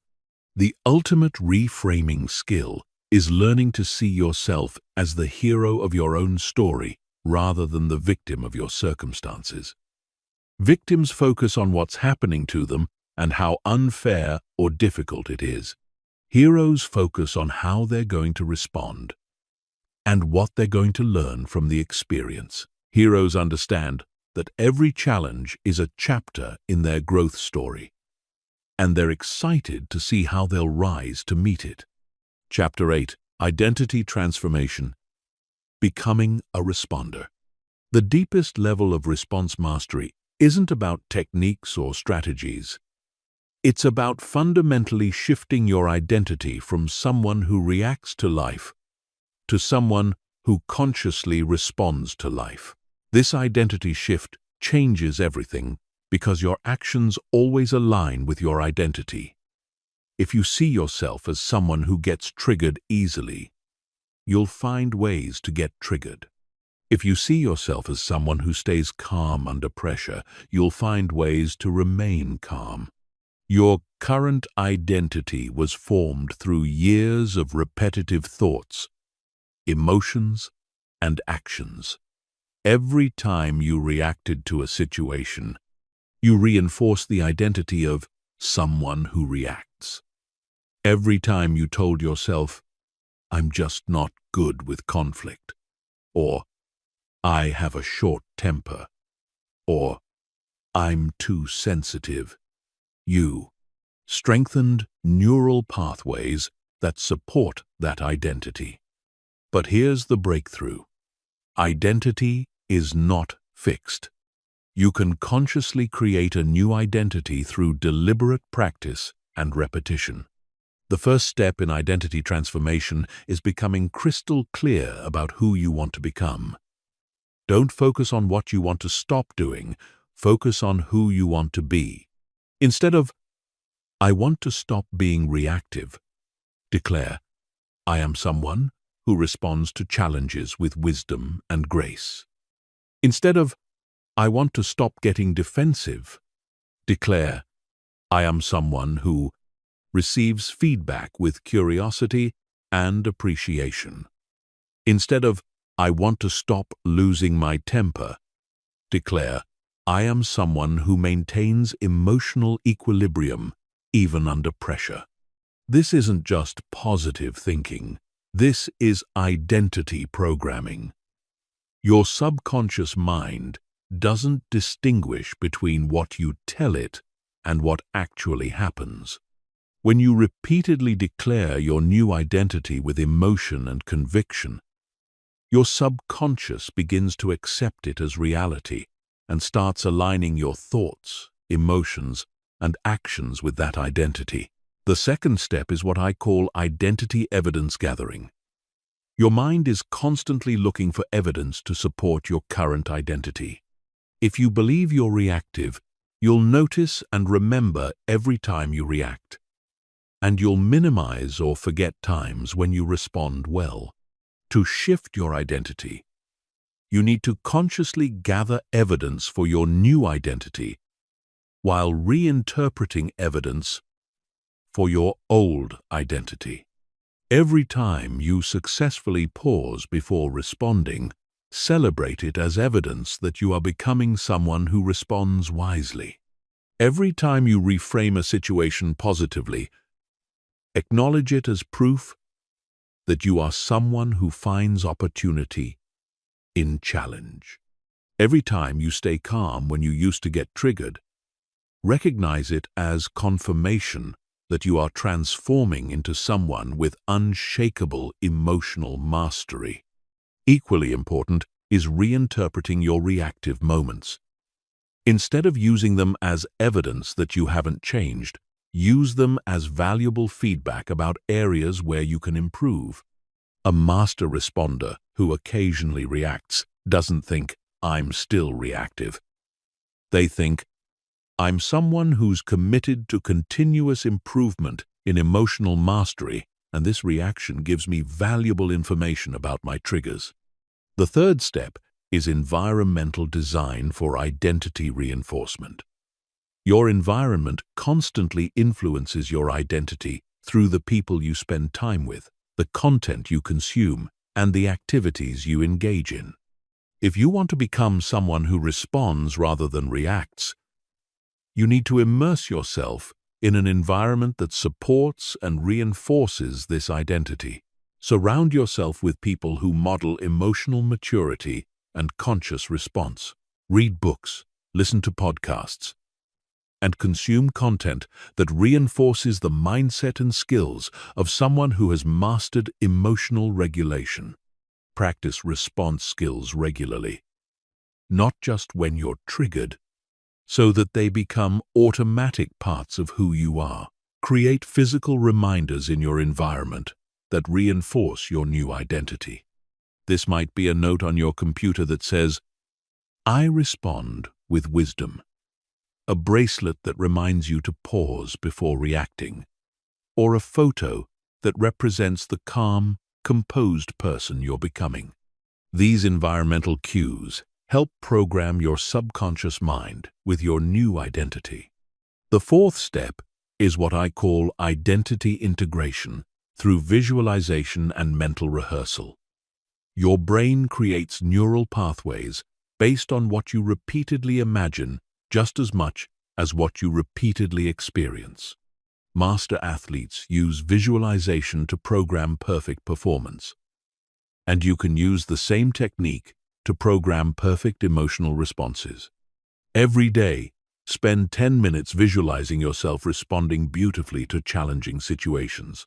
The ultimate reframing skill is learning to see yourself as the hero of your own story rather than the victim of your circumstances. Victims focus on what's happening to them and how unfair or difficult it is. Heroes focus on how they're going to respond and what they're going to learn from the experience. Heroes understand that every challenge is a chapter in their growth story, and they're excited to see how they'll rise to meet it. Chapter 8: Identity Transformation. Becoming a responder. The deepest level of response mastery isn't about techniques or strategies. It's about fundamentally shifting your identity from someone who reacts to life to someone who consciously responds to life. This identity shift changes everything because your actions always align with your identity. If you see yourself as someone who gets triggered easily, you'll find ways to get triggered. If you see yourself as someone who stays calm under pressure, you'll find ways to remain calm. Your current identity was formed through years of repetitive thoughts, emotions, and actions. Every time you reacted to a situation, you reinforced the identity of someone who reacts. Every time you told yourself, "I'm just not good with conflict," or "I have a short temper," or "I'm too sensitive," you strengthened neural pathways that support that identity. But here's the breakthrough. Identity is not fixed. You can consciously create a new identity through deliberate practice and repetition. The first step in identity transformation is becoming crystal clear about who you want to become. Don't focus on what you want to stop doing. Focus on who you want to be. Instead of, "I want to stop being reactive," declare, "I am someone who responds to challenges with wisdom and grace." Instead of, "I want to stop getting defensive," declare, "I am someone who receives feedback with curiosity and appreciation." Instead of, "I want to stop losing my temper," declare, "I am someone who maintains emotional equilibrium even under pressure." This isn't just positive thinking. This is identity programming. Your subconscious mind doesn't distinguish between what you tell it and what actually happens. When you repeatedly declare your new identity with emotion and conviction, your subconscious begins to accept it as reality and starts aligning your thoughts, emotions, and actions with that identity. The second step is what I call identity evidence gathering. Your mind is constantly looking for evidence to support your current identity. If you believe you're reactive, you'll notice and remember every time you react. and you'll minimize or forget times when you respond well. To shift your identity, you need to consciously gather evidence for your new identity while reinterpreting evidence for your old identity. Every time you successfully pause before responding, celebrate it as evidence that you are becoming someone who responds wisely. Every time you reframe a situation positively, acknowledge it as proof that you are someone who finds opportunity in challenge. Every time you stay calm when you used to get triggered, recognize it as confirmation that you are transforming into someone with unshakable emotional mastery. Equally important is reinterpreting your reactive moments. Instead of using them as evidence that you haven't changed, use them as valuable feedback about areas where you can improve. A master responder who occasionally reacts doesn't think, "I'm still reactive." They think, "I'm someone who's committed to continuous improvement in emotional mastery, and this reaction gives me valuable information about my triggers." The third step is environmental design for identity reinforcement. Your environment constantly influences your identity through the people you spend time with, the content you consume, and the activities you engage in. If you want to become someone who responds rather than reacts, you need to immerse yourself in an environment that supports and reinforces this identity. Surround yourself with people who model emotional maturity and conscious response. Read books, listen to podcasts, and consume content that reinforces the mindset and skills of someone who has mastered emotional regulation. Practice response skills regularly, not just when you're triggered, so that they become automatic parts of who you are. Create physical reminders in your environment that reinforce your new identity. This might be a note on your computer that says, "I respond with wisdom," a bracelet that reminds you to pause before reacting, or a photo that represents the calm, composed person you're becoming. These environmental cues help program your subconscious mind with your new identity. The fourth step is what I call identity integration through visualization and mental rehearsal. Your brain creates neural pathways based on what you repeatedly imagine just as much as what you repeatedly experience. Master athletes use visualization to program perfect performance, and you can use the same technique to program perfect emotional responses. Every day, spend 10 minutes visualizing yourself responding beautifully to challenging situations.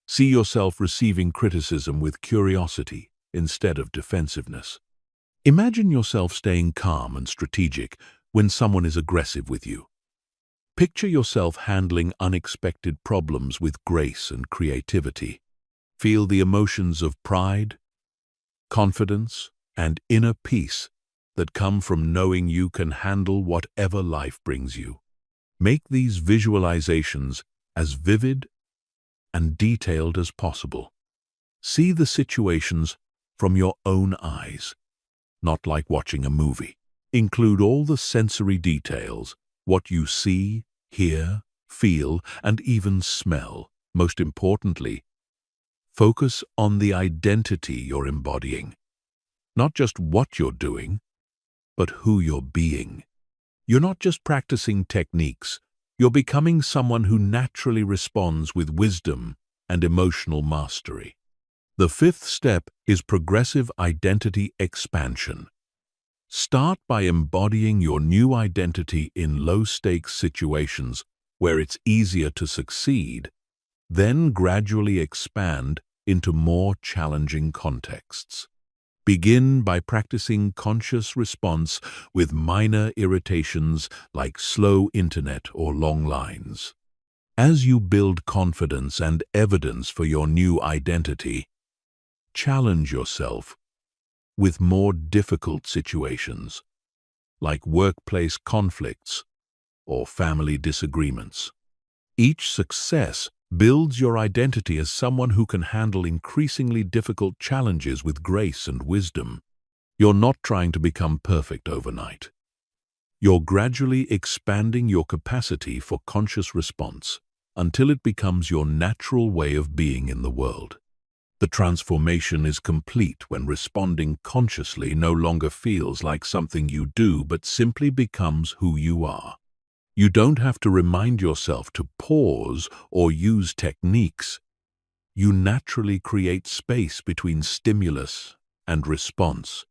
See yourself receiving criticism with curiosity instead of defensiveness. Imagine yourself staying calm and strategic when someone is aggressive with you. Picture yourself handling unexpected problems with grace and creativity. Feel the emotions of pride, confidence, and inner peace that come from knowing you can handle whatever life brings you. Make these visualizations as vivid and detailed as possible. See the situations from your own eyes, not like watching a movie. Include all the sensory details, what you see, hear, feel, and even smell. Most importantly, focus on the identity you're embodying. Not just what you're doing, but who you're being. You're not just practicing techniques, you're becoming someone who naturally responds with wisdom and emotional mastery. The fifth step is progressive identity expansion. Start by embodying your new identity in low-stakes situations where it's easier to succeed, then gradually expand into more challenging contexts. Begin by practicing conscious response with minor irritations like slow internet or long lines. As you build confidence and evidence for your new identity, challenge yourself with more difficult situations, like workplace conflicts or family disagreements. Each success builds your identity as someone who can handle increasingly difficult challenges with grace and wisdom. You're not trying to become perfect overnight. You're gradually expanding your capacity for conscious response until it becomes your natural way of being in the world. The transformation is complete when responding consciously no longer feels like something you do but simply becomes who you are. You don't have to remind yourself to pause or use techniques. You naturally create space between stimulus and response,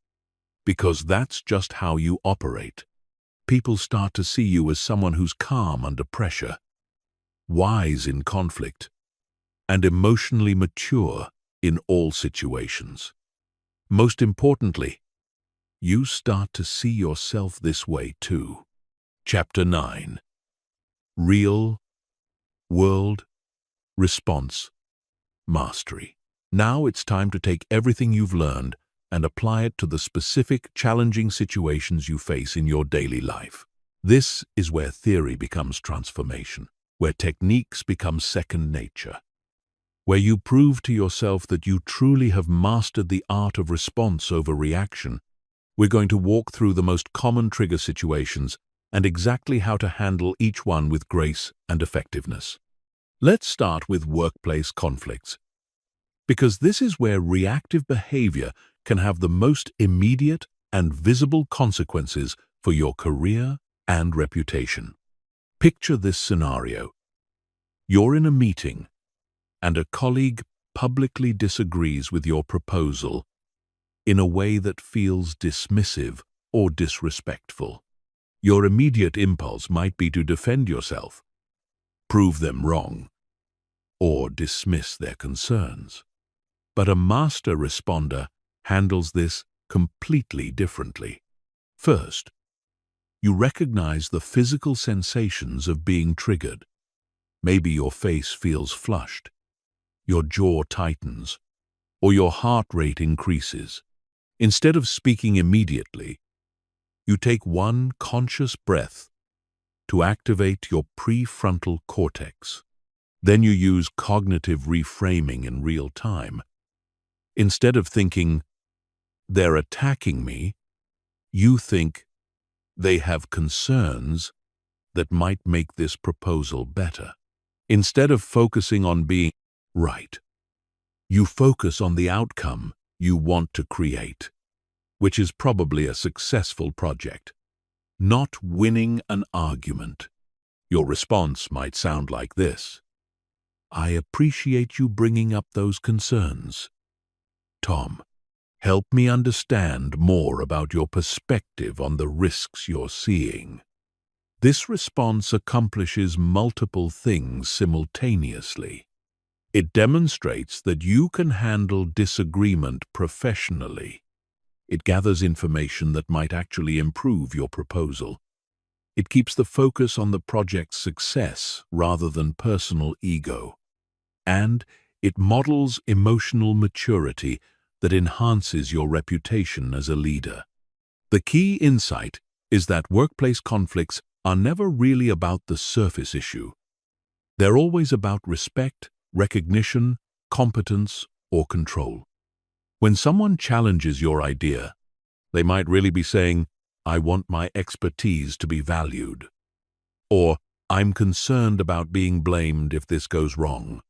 because that's just how you operate. People start to see you as someone who's calm under pressure, wise in conflict, and emotionally mature in all situations. Most importantly, you start to see yourself this way too. Chapter 9. Real World Response Mastery. Now it's time to take everything you've learned and apply it to the specific, challenging situations you face in your daily life. This is where theory becomes transformation, where techniques become second nature, where you prove to yourself that you truly have mastered the art of response over reaction. We're going to walk through the most common trigger situations and exactly how to handle each one with grace and effectiveness. Let's start with workplace conflicts, because this is where reactive behavior can have the most immediate and visible consequences for your career and reputation. Picture this scenario. You're in a meeting, and a colleague publicly disagrees with your proposal in a way that feels dismissive or disrespectful. Your immediate impulse might be to defend yourself, prove them wrong, or dismiss their concerns. But a master responder handles this completely differently. First, you recognize the physical sensations of being triggered. Maybe your face feels flushed, your jaw tightens, or your heart rate increases. Instead of speaking immediately, you take one conscious breath to activate your prefrontal cortex. Then you use cognitive reframing in real time. Instead of thinking, "They're attacking me," you think, "They have concerns that might make this proposal better." Instead of focusing on being right, you focus on the outcome you want to create, which is probably a successful project, not winning an argument. Your response might sound like this: "I appreciate you bringing up those concerns. Tom, help me understand more about your perspective on the risks you're seeing." This response accomplishes multiple things simultaneously. It demonstrates that you can handle disagreement professionally. It gathers information that might actually improve your proposal. It keeps the focus on the project's success rather than personal ego. And it models emotional maturity that enhances your reputation as a leader. The key insight is that workplace conflicts are never really about the surface issue. They're always about respect, recognition, competence, or control. When someone challenges your idea, they might really be saying, "I want my expertise to be valued," or "I'm concerned about being blamed if this goes wrong."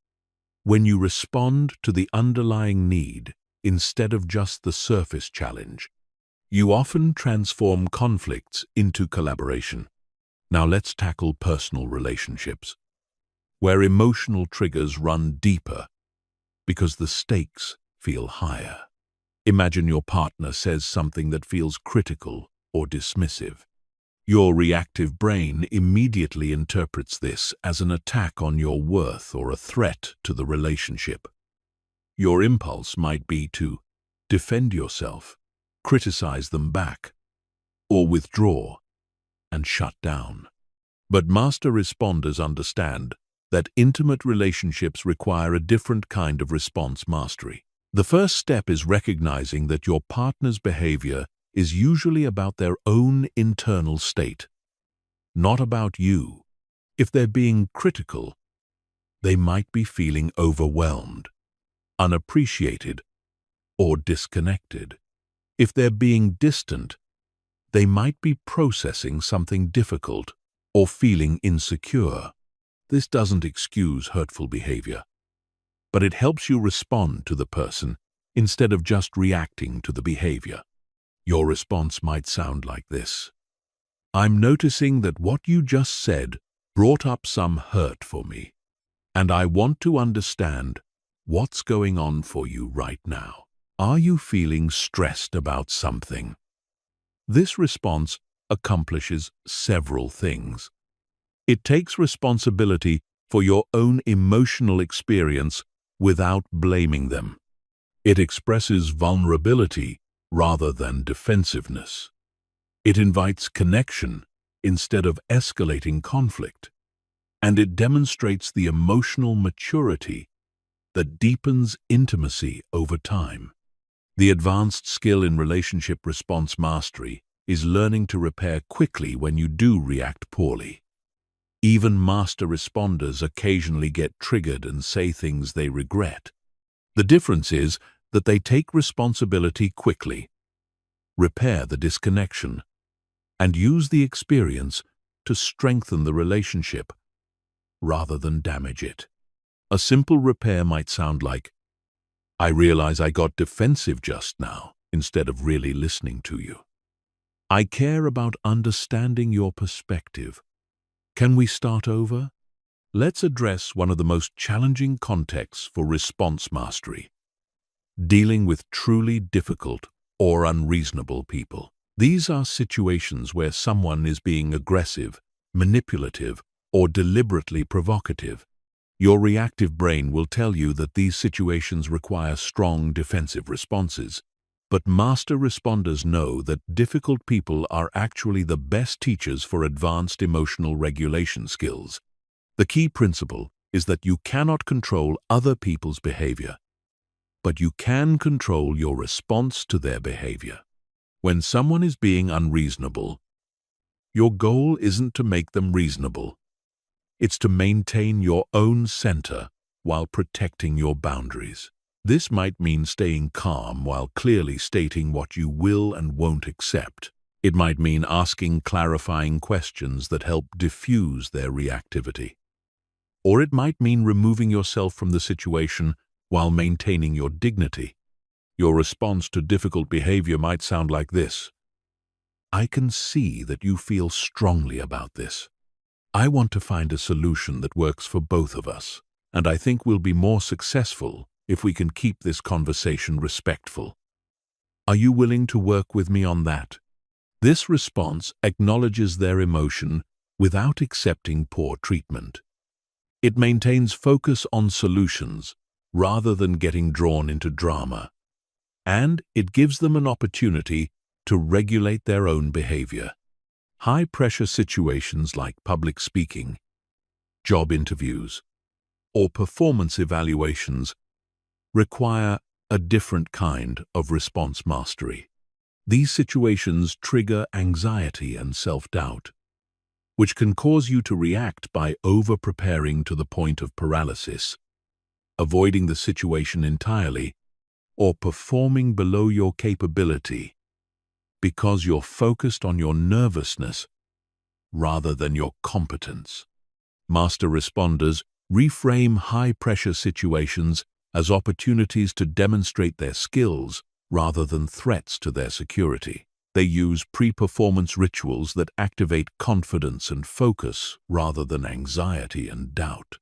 When you respond to the underlying need instead of just the surface challenge, you often transform conflicts into collaboration. Now let's tackle personal relationships, where emotional triggers run deeper because the stakes feel higher. Imagine your partner says something that feels critical or dismissive. Your reactive brain immediately interprets this as an attack on your worth or a threat to the relationship. Your impulse might be to defend yourself, criticize them back, or withdraw and shut down. But master responders understand that intimate relationships require a different kind of response mastery. The first step is recognizing that your partner's behavior is usually about their own internal state, not about you. If they're being critical, They might be feeling overwhelmed, unappreciated, or disconnected. If they're being distant, they might be processing something difficult or feeling insecure. This doesn't excuse hurtful behavior, but it helps you respond to the person instead of just reacting to the behavior. Your response might sound like this: I'm noticing that what you just said brought up some hurt for me, and I want to understand what's going on for you right now. Are you feeling stressed about something? This response accomplishes several things. It takes responsibility for your own emotional experience without blaming them. It expresses vulnerability rather than defensiveness. It invites connection instead of escalating conflict. And it demonstrates the emotional maturity that deepens intimacy over time. The advanced skill in relationship response mastery is learning to repair quickly when you do react poorly. Even master responders occasionally get triggered and say things they regret. The difference is that they take responsibility quickly, repair the disconnection, and use the experience to strengthen the relationship rather than damage it. A simple repair might sound like, I realize I got defensive just now instead of really listening to you. I care about understanding your perspective. Can we start over? Let's address one of the most challenging contexts for response mastery: dealing with truly difficult or unreasonable people. These are situations where someone is being aggressive, manipulative, or deliberately provocative. Your reactive brain will tell you that these situations require strong defensive responses. But master responders know that difficult people are actually the best teachers for advanced emotional regulation skills. The key principle is that you cannot control other people's behavior, but you can control your response to their behavior. When someone is being unreasonable, your goal isn't to make them reasonable. It's to maintain your own center while protecting your boundaries. This might mean staying calm while clearly stating what you will and won't accept. It might mean asking clarifying questions that help diffuse their reactivity. Or it might mean removing yourself from the situation while maintaining your dignity. Your response to difficult behavior might sound like this: I can see that you feel strongly about this. I want to find a solution that works for both of us, and I think we'll be more successful if we can keep this conversation respectful. Are you willing to work with me on that? This response acknowledges their emotion without accepting poor treatment. It maintains focus on solutions rather than getting drawn into drama, and it gives them an opportunity to regulate their own behavior. High-pressure situations like public speaking, job interviews, or performance evaluations require a different kind of response mastery. These situations trigger anxiety and self-doubt, which can cause you to react by over-preparing to the point of paralysis, avoiding the situation entirely, or performing below your capability because you're focused on your nervousness rather than your competence. Master responders reframe high-pressure situations as opportunities to demonstrate their skills rather than threats to their security. They use pre-performance rituals that activate confidence and focus rather than anxiety and doubt.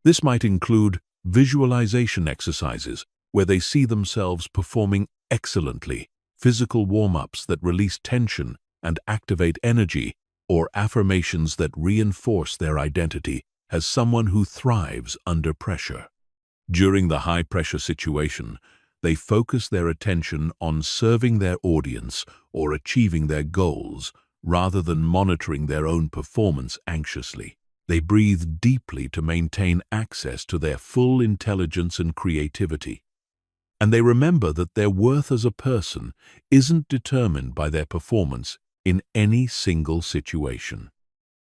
This might include visualization exercises where they see themselves performing excellently, physical warm-ups that release tension and activate energy, or affirmations that reinforce their identity as someone who thrives under pressure. During the high-pressure situation, they focus their attention on serving their audience or achieving their goals rather than monitoring their own performance anxiously. They breathe deeply to maintain access to their full intelligence and creativity. And they remember that their worth as a person isn't determined by their performance in any single situation.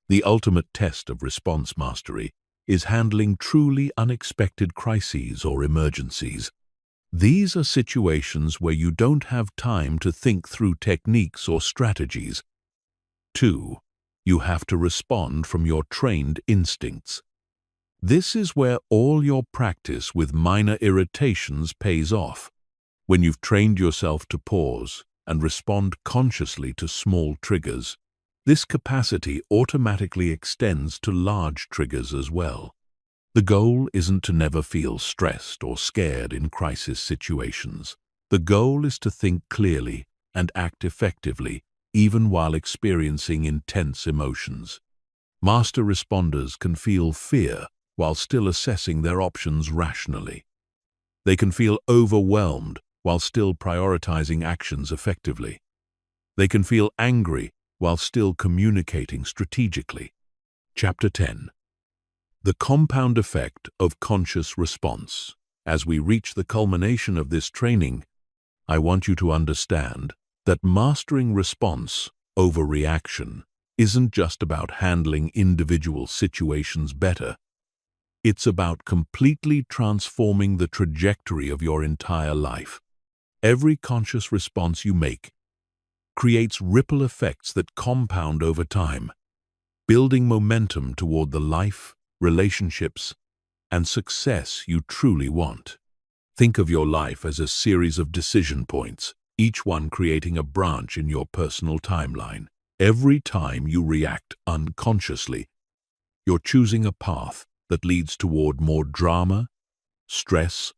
The ultimate test of response mastery is handling truly unexpected crises or emergencies. These are situations where you don't have time to think through techniques or strategies. 2. You have to respond from your trained instincts. This is where all your practice with minor irritations pays off. When you've trained yourself to pause and respond consciously to small triggers, this capacity automatically extends to large triggers as well. The goal isn't to never feel stressed or scared in crisis situations. The goal is to think clearly and act effectively, even while experiencing intense emotions. Master responders can feel fear while still assessing their options rationally. They can feel overwhelmed while still prioritizing actions effectively. They can feel angry while still communicating strategically. Chapter 10. The compound effect of conscious response. As we reach the culmination of this training, I want you to understand that mastering response over reaction isn't just about handling individual situations better. It's about completely transforming the trajectory of your entire life. Every conscious response you make creates ripple effects that compound over time, building momentum toward the life, relationships, and success you truly want. Think of your life as a series of decision points, each one creating a branch in your personal timeline. Every time you react unconsciously, you're choosing a path that leads toward more drama, stress,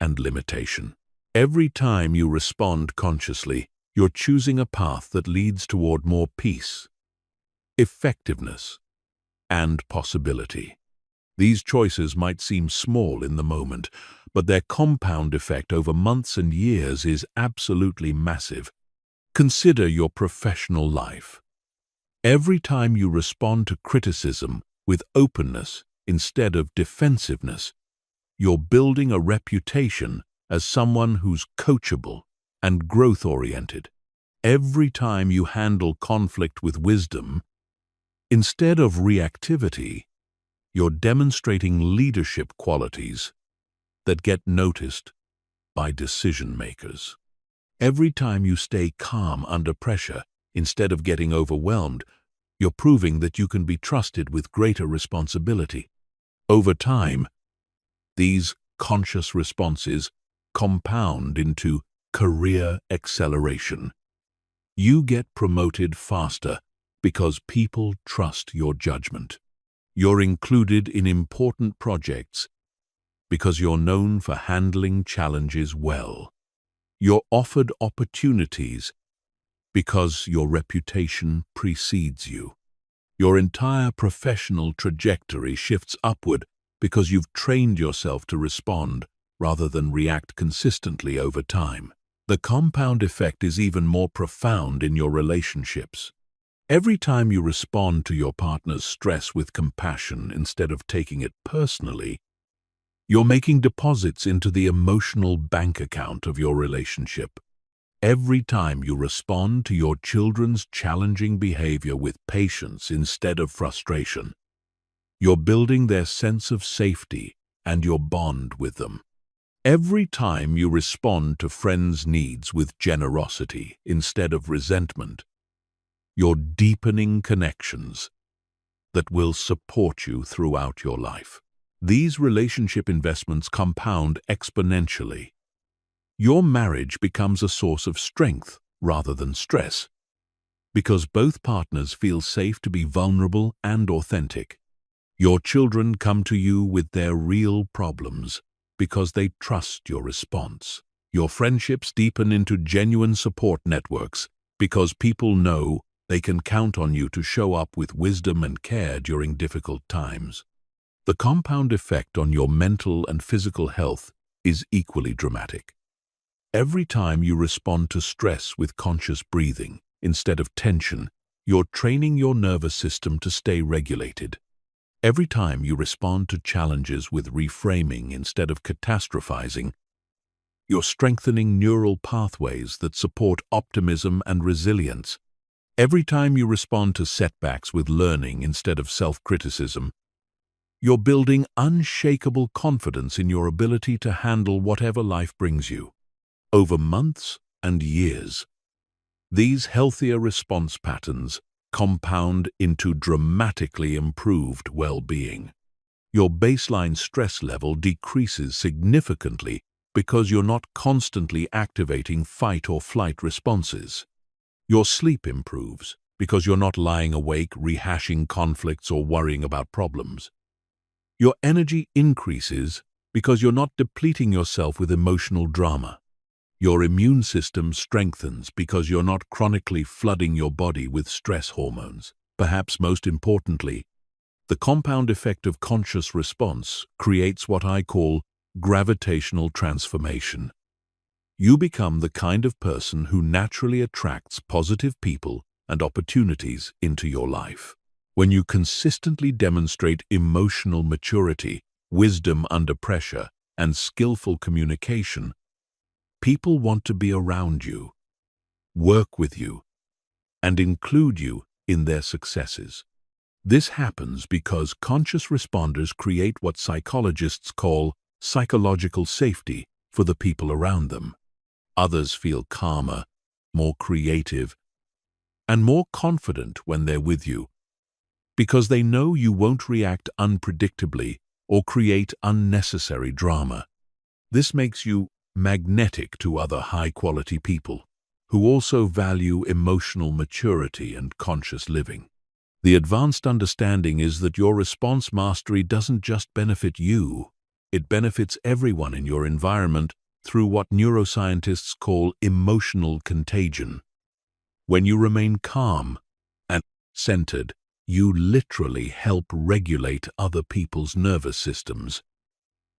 and limitation. Every time you respond consciously, you're choosing a path that leads toward more peace, effectiveness, and possibility. These choices might seem small in the moment, but their compound effect over months and years is absolutely massive. Consider your professional life. Every time you respond to criticism with openness instead of defensiveness, you're building a reputation as someone who's coachable and growth-oriented. Every time you handle conflict with wisdom, instead of reactivity, you're demonstrating leadership qualities that get noticed by decision-makers. Every time you stay calm under pressure, instead of getting overwhelmed, you're proving that you can be trusted with greater responsibility. Over time, these conscious responses compound into career acceleration. You get promoted faster because people trust your judgment. You're included in important projects because you're known for handling challenges well. You're offered opportunities because your reputation precedes you. Your entire professional trajectory shifts upward because you've trained yourself to respond rather than react consistently over time. The compound effect is even more profound in your relationships. Every time you respond to your partner's stress with compassion instead of taking it personally, you're making deposits into the emotional bank account of your relationship. Every time you respond to your children's challenging behavior with patience instead of frustration, you're building their sense of safety and your bond with them. Every time you respond to friends' needs with generosity instead of resentment, you're deepening connections that will support you throughout your life. These relationship investments compound exponentially. Your marriage becomes a source of strength rather than stress, because both partners feel safe to be vulnerable and authentic. Your children come to you with their real problems because they trust your response. Your friendships deepen into genuine support networks because people know they can count on you to show up with wisdom and care during difficult times. The compound effect on your mental and physical health is equally dramatic. Every time you respond to stress with conscious breathing instead of tension, you're training your nervous system to stay regulated. Every time you respond to challenges with reframing instead of catastrophizing, you're strengthening neural pathways that support optimism and resilience. Every time you respond to setbacks with learning instead of self-criticism, You're building unshakable confidence in your ability to handle whatever life brings you. Over months and years, these healthier response patterns compound into dramatically improved well-being. Your baseline stress level decreases significantly because you're not constantly activating fight or flight responses. Your sleep improves because you're not lying awake rehashing conflicts or worrying about problems. Your energy increases because you're not depleting yourself with emotional drama. Your immune system strengthens because you're not chronically flooding your body with stress hormones. Perhaps most importantly, the compound effect of conscious response creates what I call gravitational transformation. You become the kind of person who naturally attracts positive people and opportunities into your life. When you consistently demonstrate emotional maturity, wisdom under pressure, and skillful communication, people want to be around you, work with you, and include you in their successes. This happens because conscious responders create what psychologists call psychological safety for the people around them. Others feel calmer, more creative, and more confident when they're with you, because they know you won't react unpredictably or create unnecessary drama. This makes you magnetic to other high-quality people who also value emotional maturity and conscious living. The advanced understanding is that your response mastery doesn't just benefit you, it benefits everyone in your environment through what neuroscientists call emotional contagion. When you remain calm and centered, you literally help regulate other people's nervous systems.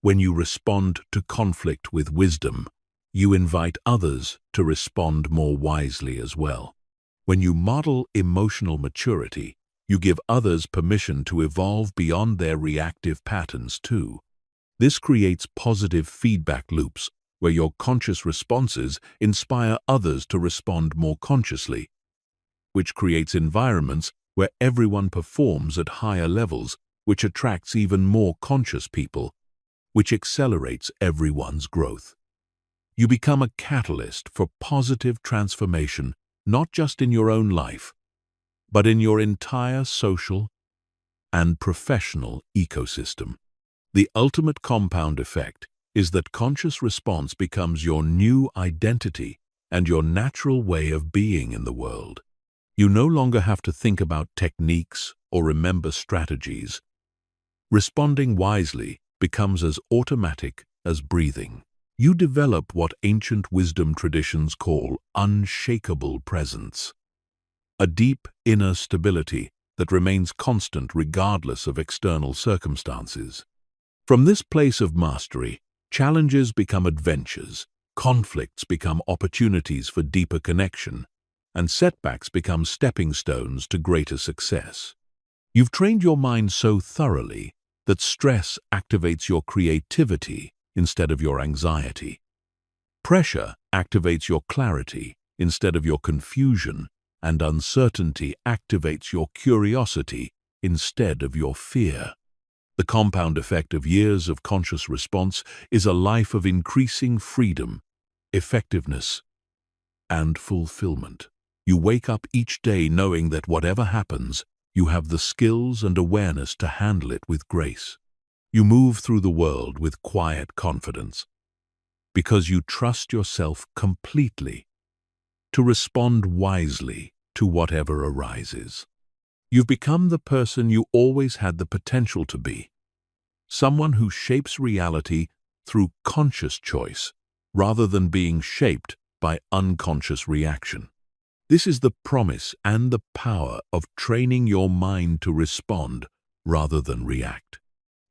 When you respond to conflict with wisdom, you invite others to respond more wisely as well. When you model emotional maturity, you give others permission to evolve beyond their reactive patterns too. This creates positive feedback loops where your conscious responses inspire others to respond more consciously, which creates environments where everyone performs at higher levels, which attracts even more conscious people, which accelerates everyone's growth. You become a catalyst for positive transformation, not just in your own life, but in your entire social and professional ecosystem. The ultimate compound effect is that conscious response becomes your new identity and your natural way of being in the world. You no longer have to think about techniques or remember strategies. Responding wisely becomes as automatic as breathing. You develop what ancient wisdom traditions call unshakable presence, a deep inner stability that remains constant regardless of external circumstances. From this place of mastery, challenges become adventures, conflicts become opportunities for deeper connection, and setbacks become stepping stones to greater success. You've trained your mind so thoroughly that stress activates your creativity instead of your anxiety. Pressure activates your clarity instead of your confusion, and uncertainty activates your curiosity instead of your fear. The compound effect of years of conscious response is a life of increasing freedom, effectiveness, and fulfillment. You wake up each day knowing that whatever happens, you have the skills and awareness to handle it with grace. You move through the world with quiet confidence because you trust yourself completely to respond wisely to whatever arises. You've become the person you always had the potential to be, someone who shapes reality through conscious choice rather than being shaped by unconscious reaction. This is the promise and the power of training your mind to respond rather than react.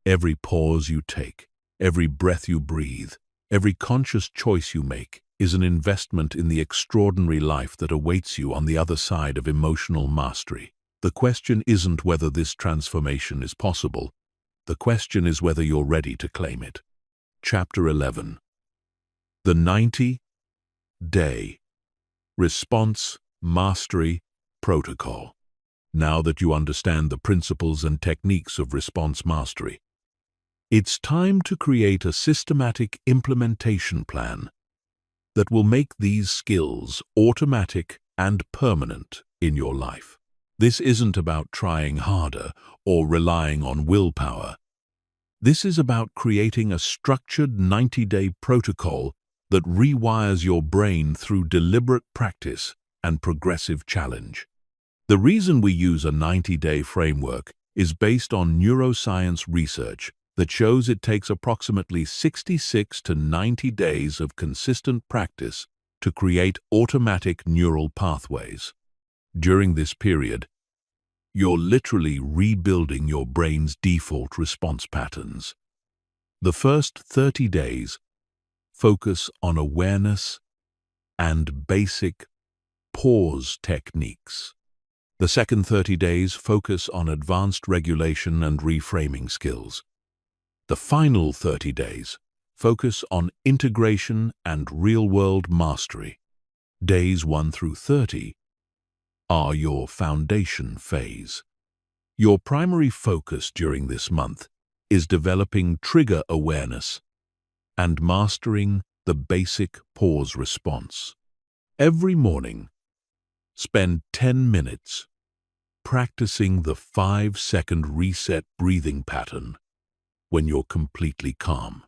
Every pause you take, every breath you breathe, every conscious choice you make is an investment in the extraordinary life that awaits you on the other side of emotional mastery. The question isn't whether this transformation is possible. The question is whether you're ready to claim it. Chapter 11. The 90-Day Response Mastery Protocol. Now that you understand the principles and techniques of response mastery, it's time to create a systematic implementation plan that will make these skills automatic and permanent in your life. This isn't about trying harder or relying on willpower. This is about creating a structured 90-day protocol that rewires your brain through deliberate practice and progressive challenge. The reason we use a 90-day framework is based on neuroscience research that shows it takes approximately 66 to 90 days of consistent practice to create automatic neural pathways. During this period, you're literally rebuilding your brain's default response patterns. The first 30 days focus on awareness and basic pause techniques. The second 30 days focus on advanced regulation and reframing skills. The final 30 days focus on integration and real-world mastery. Days 1 through 30 are your foundation phase. Your primary focus during this month is developing trigger awareness and mastering the basic pause response. Every morning, spend 10 minutes practicing the 5-second reset breathing pattern when you're completely calm.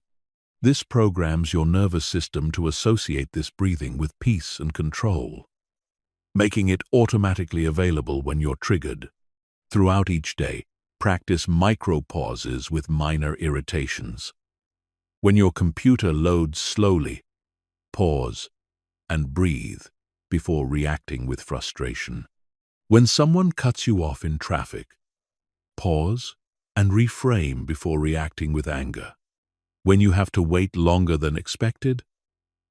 This programs your nervous system to associate this breathing with peace and control, making it automatically available when you're triggered. Throughout each day, practice micro-pauses with minor irritations. When your computer loads slowly, pause and breathe before reacting with frustration. When someone cuts you off in traffic, pause and reframe before reacting with anger. When you have to wait longer than expected,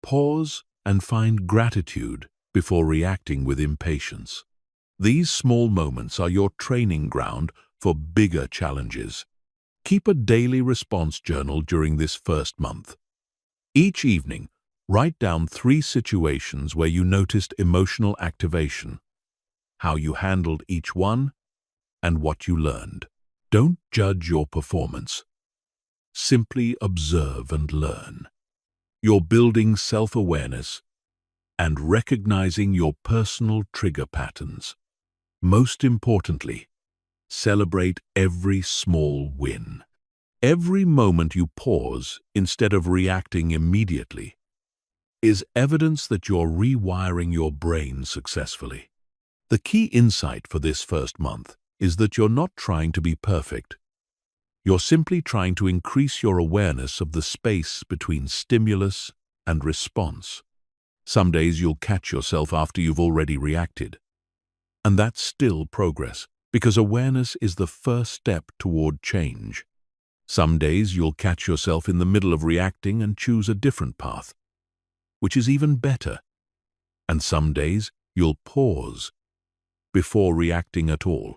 pause and find gratitude before reacting with impatience. These small moments are your training ground for bigger challenges. Keep a daily response journal during this first month. Each evening, write down 3 situations where you noticed emotional activation, how you handled each one, and what you learned. Don't judge your performance. Simply observe and learn. You're building self-awareness and recognizing your personal trigger patterns. Most importantly, celebrate every small win. Every moment you pause instead of reacting immediately is evidence that you're rewiring your brain successfully. The key insight for this first month is that you're not trying to be perfect. You're simply trying to increase your awareness of the space between stimulus and response. Some days you'll catch yourself after you've already reacted. And that's still progress, because awareness is the first step toward change. Some days you'll catch yourself in the middle of reacting and choose a different path, which is even better. And some days you'll pause before reacting at all,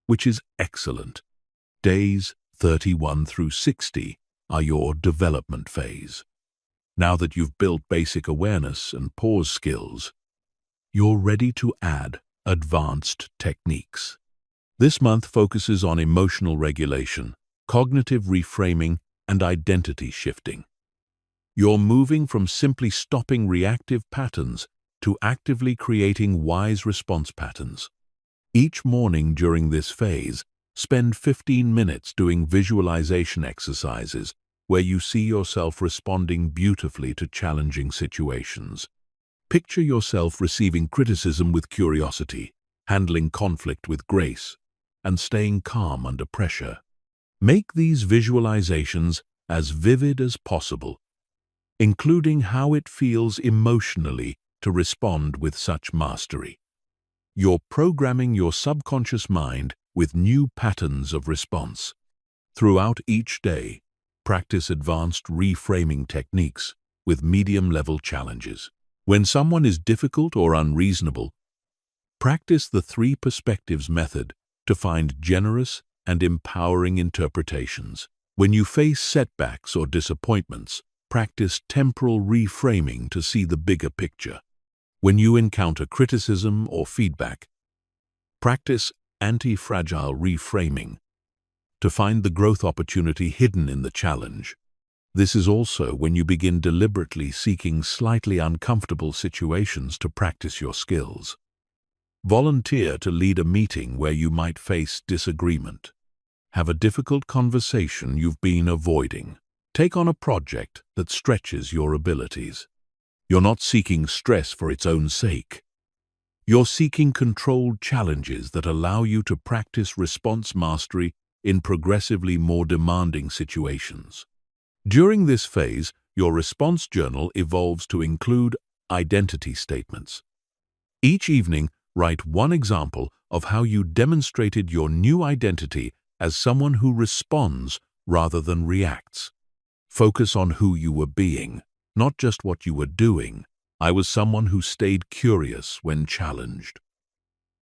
which is excellent. Days 31 through 60 are your development phase. Now that you've built basic awareness and pause skills, you're ready to add advanced techniques. This month focuses on emotional regulation, cognitive reframing, and identity shifting. You're moving from simply stopping reactive patterns to actively creating wise response patterns. Each morning during this phase, spend 15 minutes doing visualization exercises where you see yourself responding beautifully to challenging situations. Picture yourself receiving criticism with curiosity, handling conflict with grace, and staying calm under pressure. Make these visualizations as vivid as possible, including how it feels emotionally to respond with such mastery. You're programming your subconscious mind with new patterns of response. Throughout each day, practice advanced reframing techniques with medium-level challenges. When someone is difficult or unreasonable, practice the 3 perspectives method to find generous and empowering interpretations. When you face setbacks or disappointments, practice temporal reframing to see the bigger picture. When you encounter criticism or feedback, practice anti-fragile reframing to find the growth opportunity hidden in the challenge. This is also when you begin deliberately seeking slightly uncomfortable situations to practice your skills. Volunteer to lead a meeting where you might face disagreement. Have a difficult conversation you've been avoiding. Take on a project that stretches your abilities. You're not seeking stress for its own sake. You're seeking controlled challenges that allow you to practice response mastery in progressively more demanding situations. During this phase, your response journal evolves to include identity statements. Each evening, write one example of how you demonstrated your new identity as someone who responds rather than reacts. Focus on who you were being, not just what you were doing. I was someone who stayed curious when challenged.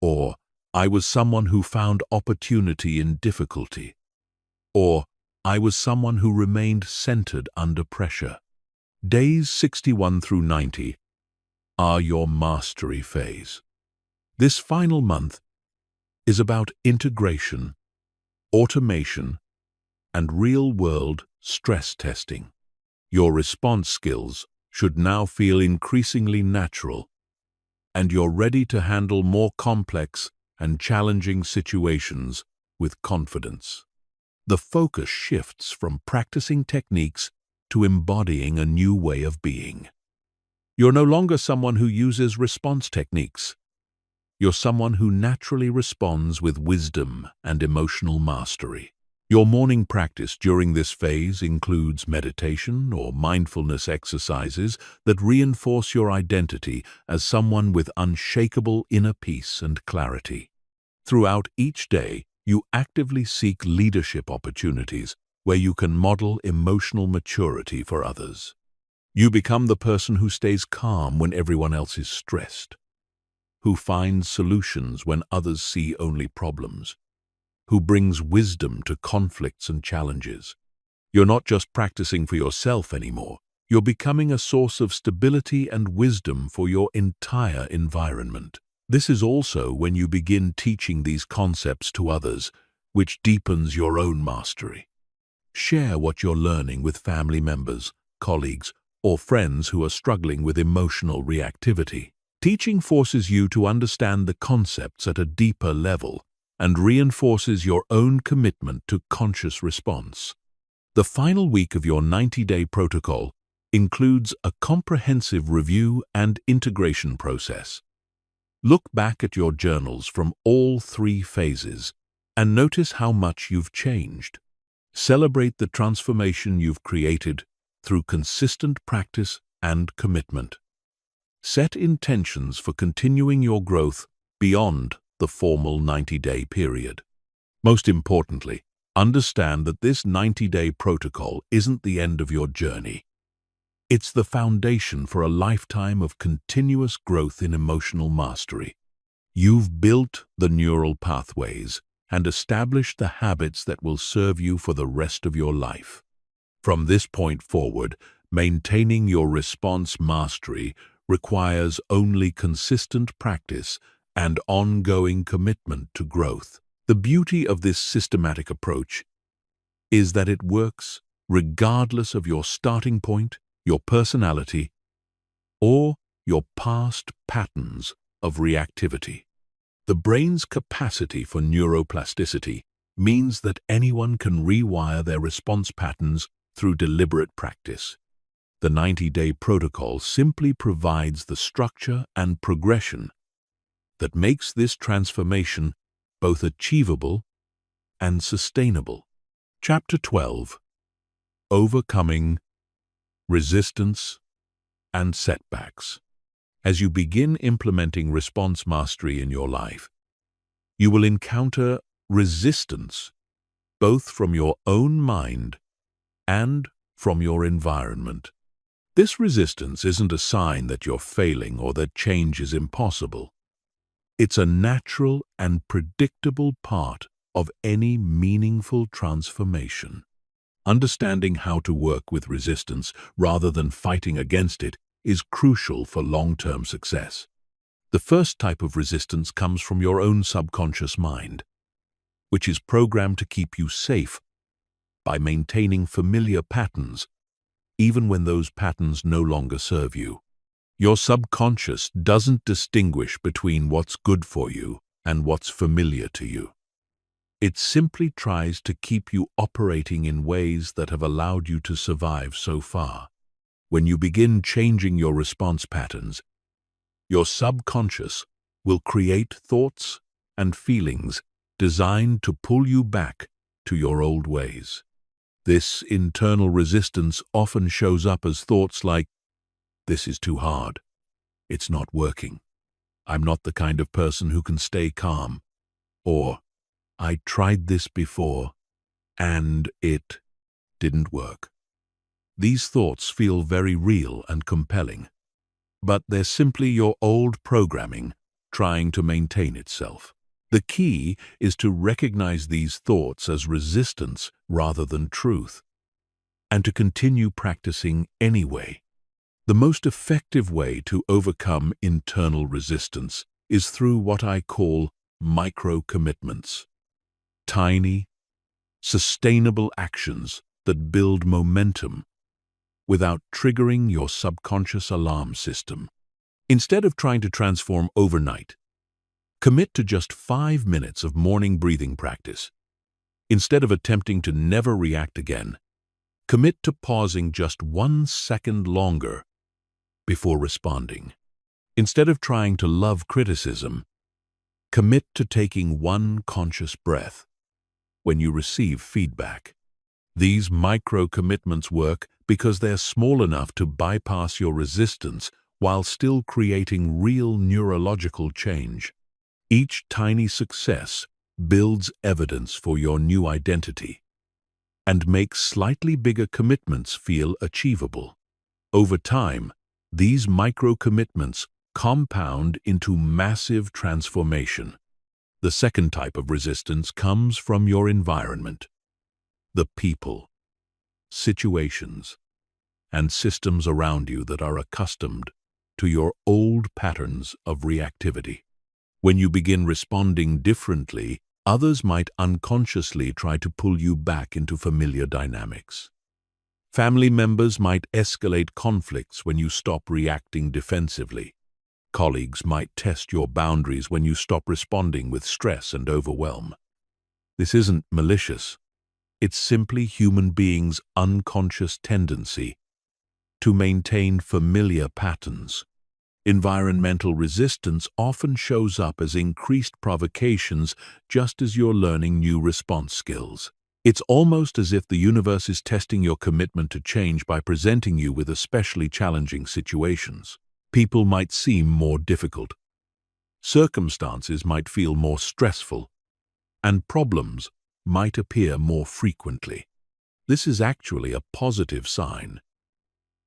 Or, I was someone who found opportunity in difficulty. Or, I was someone who remained centered under pressure. Days 61 through 90 are your mastery phase. This final month is about integration, automation, and real-world stress testing. Your response skills should now feel increasingly natural, and you're ready to handle more complex and challenging situations with confidence. The focus shifts from practicing techniques to embodying a new way of being. You're no longer someone who uses response techniques. You're someone who naturally responds with wisdom and emotional mastery. Your morning practice during this phase includes meditation or mindfulness exercises that reinforce your identity as someone with unshakable inner peace and clarity. Throughout each day, you actively seek leadership opportunities where you can model emotional maturity for others. You become the person who stays calm when everyone else is stressed, who finds solutions when others see only problems, who brings wisdom to conflicts and challenges. You're not just practicing for yourself anymore. You're becoming a source of stability and wisdom for your entire environment. This is also when you begin teaching these concepts to others, which deepens your own mastery. Share what you're learning with family members, colleagues, or friends who are struggling with emotional reactivity. Teaching forces you to understand the concepts at a deeper level and reinforces your own commitment to conscious response. The final week of your 90-day protocol includes a comprehensive review and integration process. Look back at your journals from all 3 phases and notice how much you've changed. Celebrate the transformation you've created through consistent practice and commitment. Set intentions for continuing your growth beyond the formal 90-day period. Most importantly, understand that this 90-day protocol isn't the end of your journey. It's the foundation for a lifetime of continuous growth in emotional mastery. You've built the neural pathways and established the habits that will serve you for the rest of your life. From this point forward, maintaining your response mastery requires only consistent practice and ongoing commitment to growth. The beauty of this systematic approach is that it works regardless of your starting point, your personality, or your past patterns of reactivity. The brain's capacity for neuroplasticity means that anyone can rewire their response patterns through deliberate practice. The 90-day protocol simply provides the structure and progression that makes this transformation both achievable and sustainable. Chapter 12: Overcoming Resistance and Setbacks. As you begin implementing response mastery in your life, you will encounter resistance both from your own mind and from your environment. This resistance isn't a sign that you're failing or that change is impossible. It's a natural and predictable part of any meaningful transformation. Understanding how to work with resistance rather than fighting against it is crucial for long-term success. The first type of resistance comes from your own subconscious mind. which is programmed to keep you safe by maintaining familiar patterns, even when those patterns no longer serve you. Your subconscious doesn't distinguish between what's good for you and what's familiar to you. It simply tries to keep you operating in ways that have allowed you to survive so far. When you begin changing your response patterns, your subconscious will create thoughts and feelings designed to pull you back to your old ways. This internal resistance often shows up as thoughts like, "This is too hard. It's not working. I'm not the kind of person who can stay calm." Or, "I tried this before, and it didn't work." These thoughts feel very real and compelling, but they're simply your old programming trying to maintain itself. The key is to recognize these thoughts as resistance rather than truth, and to continue practicing anyway. The most effective way to overcome internal resistance is through what I call micro-commitments. Tiny, sustainable actions that build momentum without triggering your subconscious alarm system. Instead of trying to transform overnight, commit to just 5 minutes of morning breathing practice. Instead of attempting to never react again, commit to pausing just 1 second longer before responding. Instead of trying to love criticism, commit to taking 1 conscious breath when you receive feedback. These micro-commitments work because they're small enough to bypass your resistance while still creating real neurological change. Each tiny success builds evidence for your new identity and makes slightly bigger commitments feel achievable. Over time, these micro-commitments compound into massive transformation. The second type of resistance comes from your environment. The people, situations, and systems around you that are accustomed to your old patterns of reactivity. When you begin responding differently, others might unconsciously try to pull you back into familiar dynamics. Family members might escalate conflicts when you stop reacting defensively. Colleagues might test your boundaries when you stop responding with stress and overwhelm. This isn't malicious. It's simply human beings' unconscious tendency to maintain familiar patterns. Environmental resistance often shows up as increased provocations just as you're learning new response skills. It's almost as if the universe is testing your commitment to change by presenting you with especially challenging situations. People might seem more difficult. Circumstances might feel more stressful, and problems might appear more frequently. This is actually a positive sign.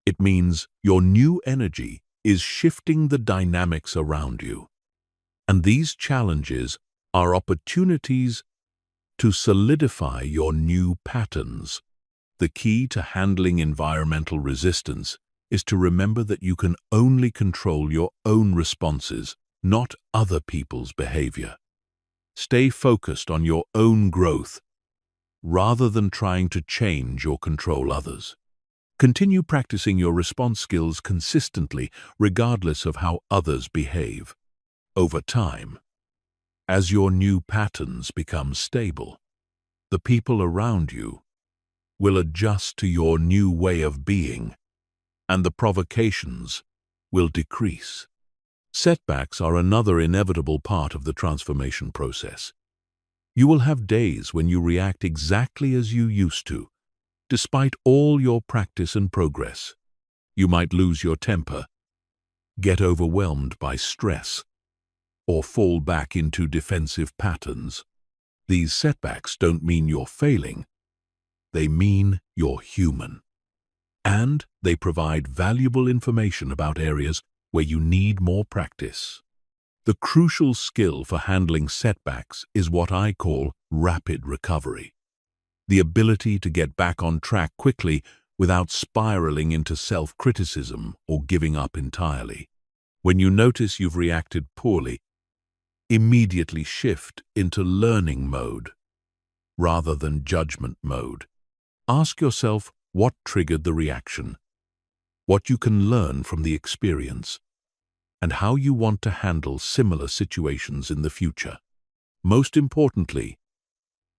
It means your new energy is shifting the dynamics around you. And these challenges are opportunities to solidify your new patterns. The key to handling environmental resistance is to remember that you can only control your own responses, not other people's behavior. Stay focused on your own growth rather than trying to change or control others. Continue practicing your response skills consistently, regardless of how others behave. Over time, as your new patterns become stable, the people around you will adjust to your new way of being, and the provocations will decrease. Setbacks are another inevitable part of the transformation process. You will have days when you react exactly as you used to, despite all your practice and progress. You might lose your temper, get overwhelmed by stress, or fall back into defensive patterns. These setbacks don't mean you're failing. They mean you're human. And they provide valuable information about areas where you need more practice. The crucial skill for handling setbacks is what I call rapid recovery. The ability to get back on track quickly without spiraling into self-criticism or giving up entirely. When you notice you've reacted poorly, immediately shift into learning mode. rather than judgment mode. Ask yourself what triggered the reaction, what you can learn from the experience, and how you want to handle similar situations in the future. Most importantly,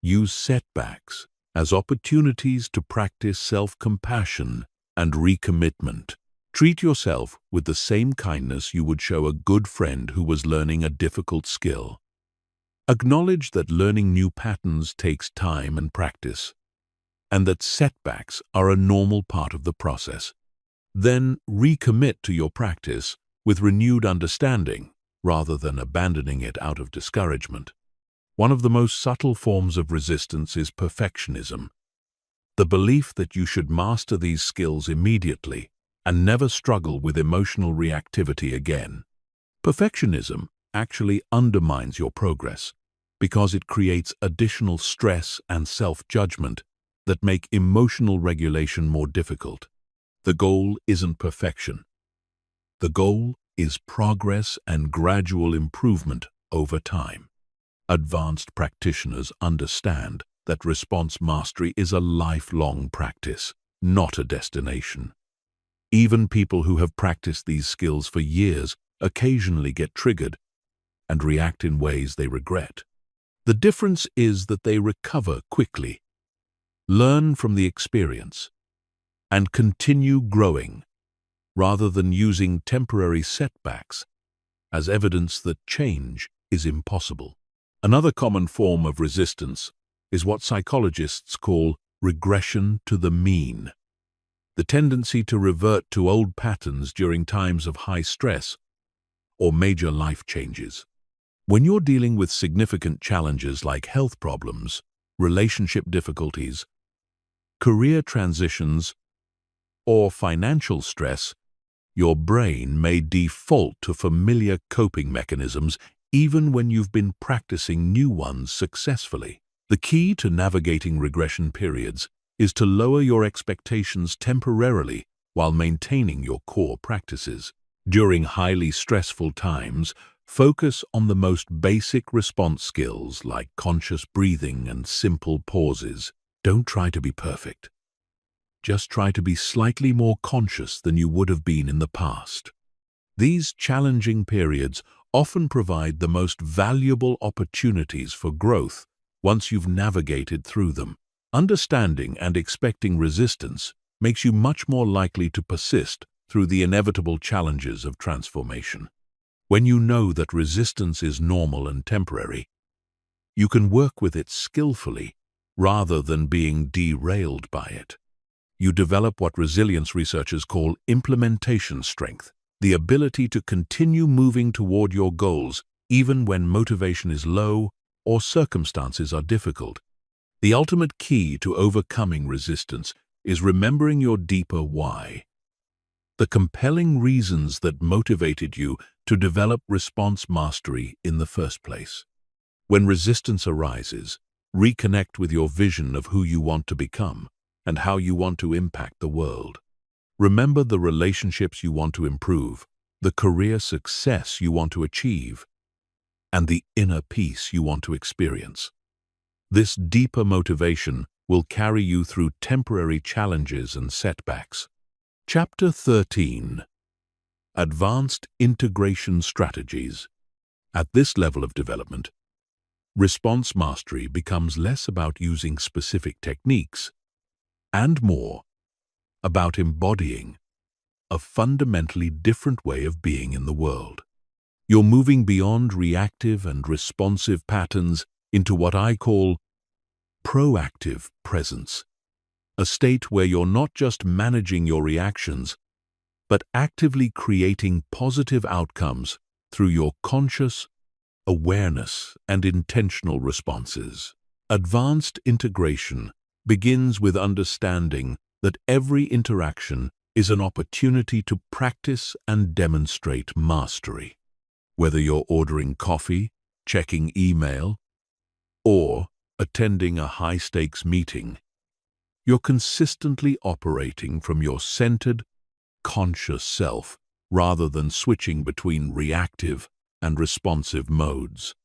use setbacks as opportunities to practice self-compassion and recommitment. Treat yourself with the same kindness you would show a good friend who was learning a difficult skill. Acknowledge that learning new patterns takes time and practice, and that setbacks are a normal part of the process. Then recommit to your practice with renewed understanding rather than abandoning it out of discouragement. One of the most subtle forms of resistance is perfectionism, the belief that you should master these skills immediately and never struggle with emotional reactivity again. Perfectionism actually undermines your progress because it creates additional stress and self-judgment that make emotional regulation more difficult. The goal isn't perfection. The goal is progress and gradual improvement over time. Advanced practitioners understand that response mastery is a lifelong practice, not a destination. Even people who have practiced these skills for years occasionally get triggered and react in ways they regret. The difference is that they recover quickly, learn from the experience, and continue growing, rather than using temporary setbacks as evidence that change is impossible. Another common form of resistance is what psychologists call regression to the mean, the tendency to revert to old patterns during times of high stress or major life changes. When you're dealing with significant challenges like health problems, relationship difficulties, career transitions, or financial stress, your brain may default to familiar coping mechanisms even when you've been practicing new ones successfully. The key to navigating regression periods is to lower your expectations temporarily while maintaining your core practices. During highly stressful times, focus on the most basic response skills like conscious breathing and simple pauses. Don't try to be perfect. Just try to be slightly more conscious than you would have been in the past. These challenging periods often provide the most valuable opportunities for growth once you've navigated through them. Understanding and expecting resistance makes you much more likely to persist through the inevitable challenges of transformation. When you know that resistance is normal and temporary, you can work with it skillfully rather than being derailed by it. You develop what resilience researchers call implementation strength, the ability to continue moving toward your goals even when motivation is low or circumstances are difficult. The ultimate key to overcoming resistance is remembering your deeper why, the compelling reasons that motivated you to develop response mastery in the first place. When resistance arises, reconnect with your vision of who you want to become and how you want to impact the world. Remember the relationships you want to improve, the career success you want to achieve, and the inner peace you want to experience. This deeper motivation will carry you through temporary challenges and setbacks. Chapter 13. Advanced Integration Strategies. At this level of development, response mastery becomes less about using specific techniques and more about embodying a fundamentally different way of being in the world. You're moving beyond reactive and responsive patterns into what I call proactive presence, a state where you're not just managing your reactions, but actively creating positive outcomes through your conscious awareness and intentional responses. Advanced integration begins with understanding that every interaction is an opportunity to practice and demonstrate mastery. Whether you're ordering coffee, checking email, or attending a high-stakes meeting, you're consistently operating from your centered, conscious self rather than switching between reactive and responsive modes.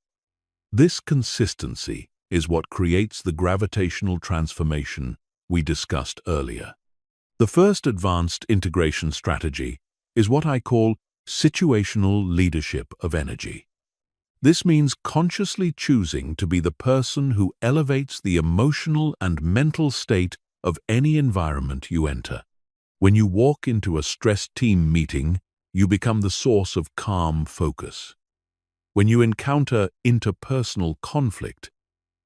This consistency is what creates the gravitational transformation we discussed earlier. The first advanced integration strategy is what I call situational leadership of energy. This means consciously choosing to be the person who elevates the emotional and mental state of any environment you enter. When you walk into a stressed team meeting, you become the source of calm focus. When you encounter interpersonal conflict,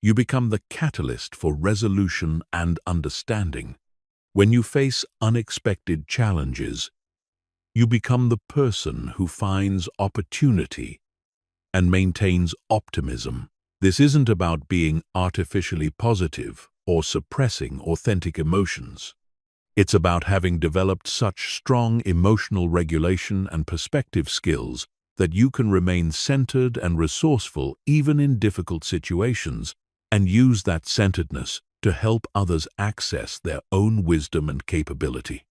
you become the catalyst for resolution and understanding. When you face unexpected challenges, you become the person who finds opportunity and maintains optimism. This isn't about being artificially positive or suppressing authentic emotions. It's about having developed such strong emotional regulation and perspective skills that you can remain centered and resourceful even in difficult situations, and use that centeredness to help others access their own wisdom and capability.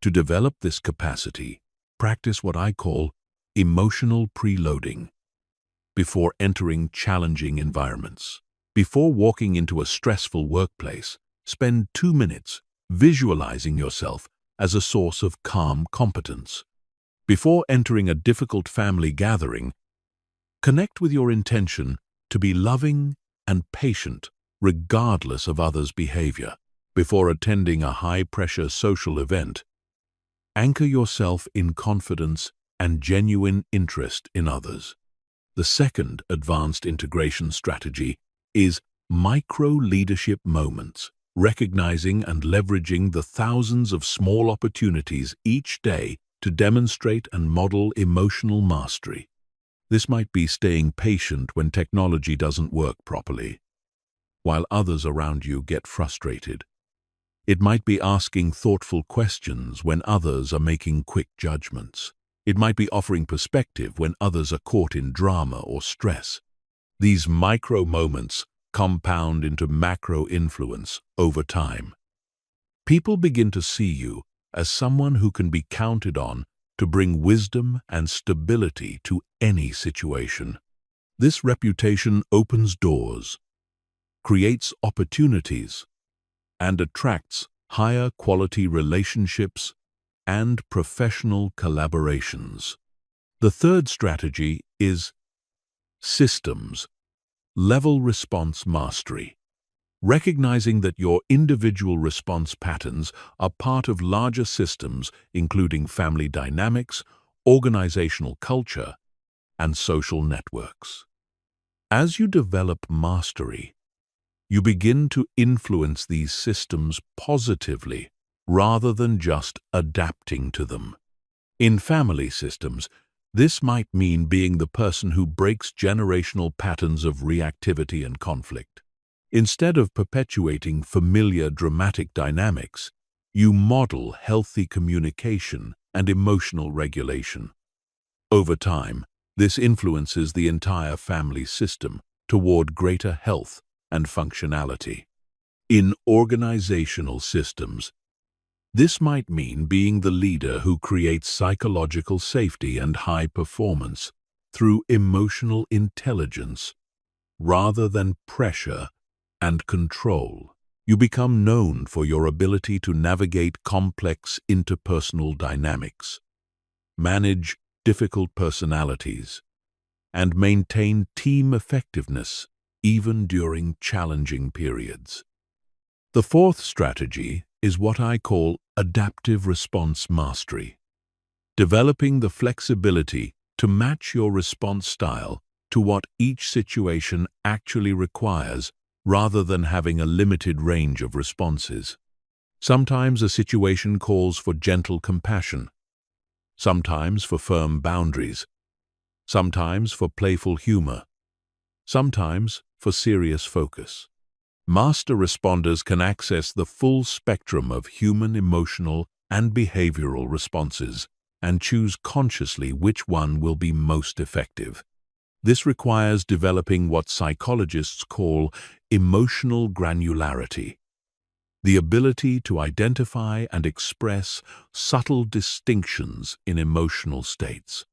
To develop this capacity, practice what I call emotional preloading. Before entering challenging environments, before walking into a stressful workplace, spend 2 minutes visualizing yourself as a source of calm competence. Before entering a difficult family gathering, connect with your intention to be loving and patient regardless of others' behavior. Before attending a high-pressure social event, anchor yourself in confidence and genuine interest in others. The second advanced integration strategy is micro-leadership moments, recognizing and leveraging the thousands of small opportunities each day to demonstrate and model emotional mastery. This might be staying patient when technology doesn't work properly, while others around you get frustrated. It might be asking thoughtful questions when others are making quick judgments. It might be offering perspective when others are caught in drama or stress. These micro moments compound into macro influence over time. People begin to see you as someone who can be counted on to bring wisdom and stability to any situation. This reputation opens doors, creates opportunities, and attracts higher quality relationships and professional collaborations. The third strategy is systems level response mastery. Recognizing that your individual response patterns are part of larger systems, including family dynamics, organizational culture, and social networks. As you develop mastery, you begin to influence these systems positively rather than just adapting to them. In family systems, this might mean being the person who breaks generational patterns of reactivity and conflict. Instead of perpetuating familiar dramatic dynamics, you model healthy communication and emotional regulation. Over time, this influences the entire family system toward greater health and functionality. In organizational systems, this might mean being the leader who creates psychological safety and high performance through emotional intelligence rather than pressure and control. You become known for your ability to navigate complex interpersonal dynamics, manage difficult personalities, and maintain team effectiveness even during challenging periods. The fourth strategy is what I call adaptive response mastery. Developing the flexibility to match your response style to what each situation actually requires rather than having a limited range of responses. Sometimes a situation calls for gentle compassion, sometimes for firm boundaries, sometimes for playful humor, sometimes for serious focus. Master responders can access the full spectrum of human emotional and behavioral responses and choose consciously which one will be most effective. This requires developing what psychologists call emotional granularity, the ability to identify and express subtle distinctions in emotional states.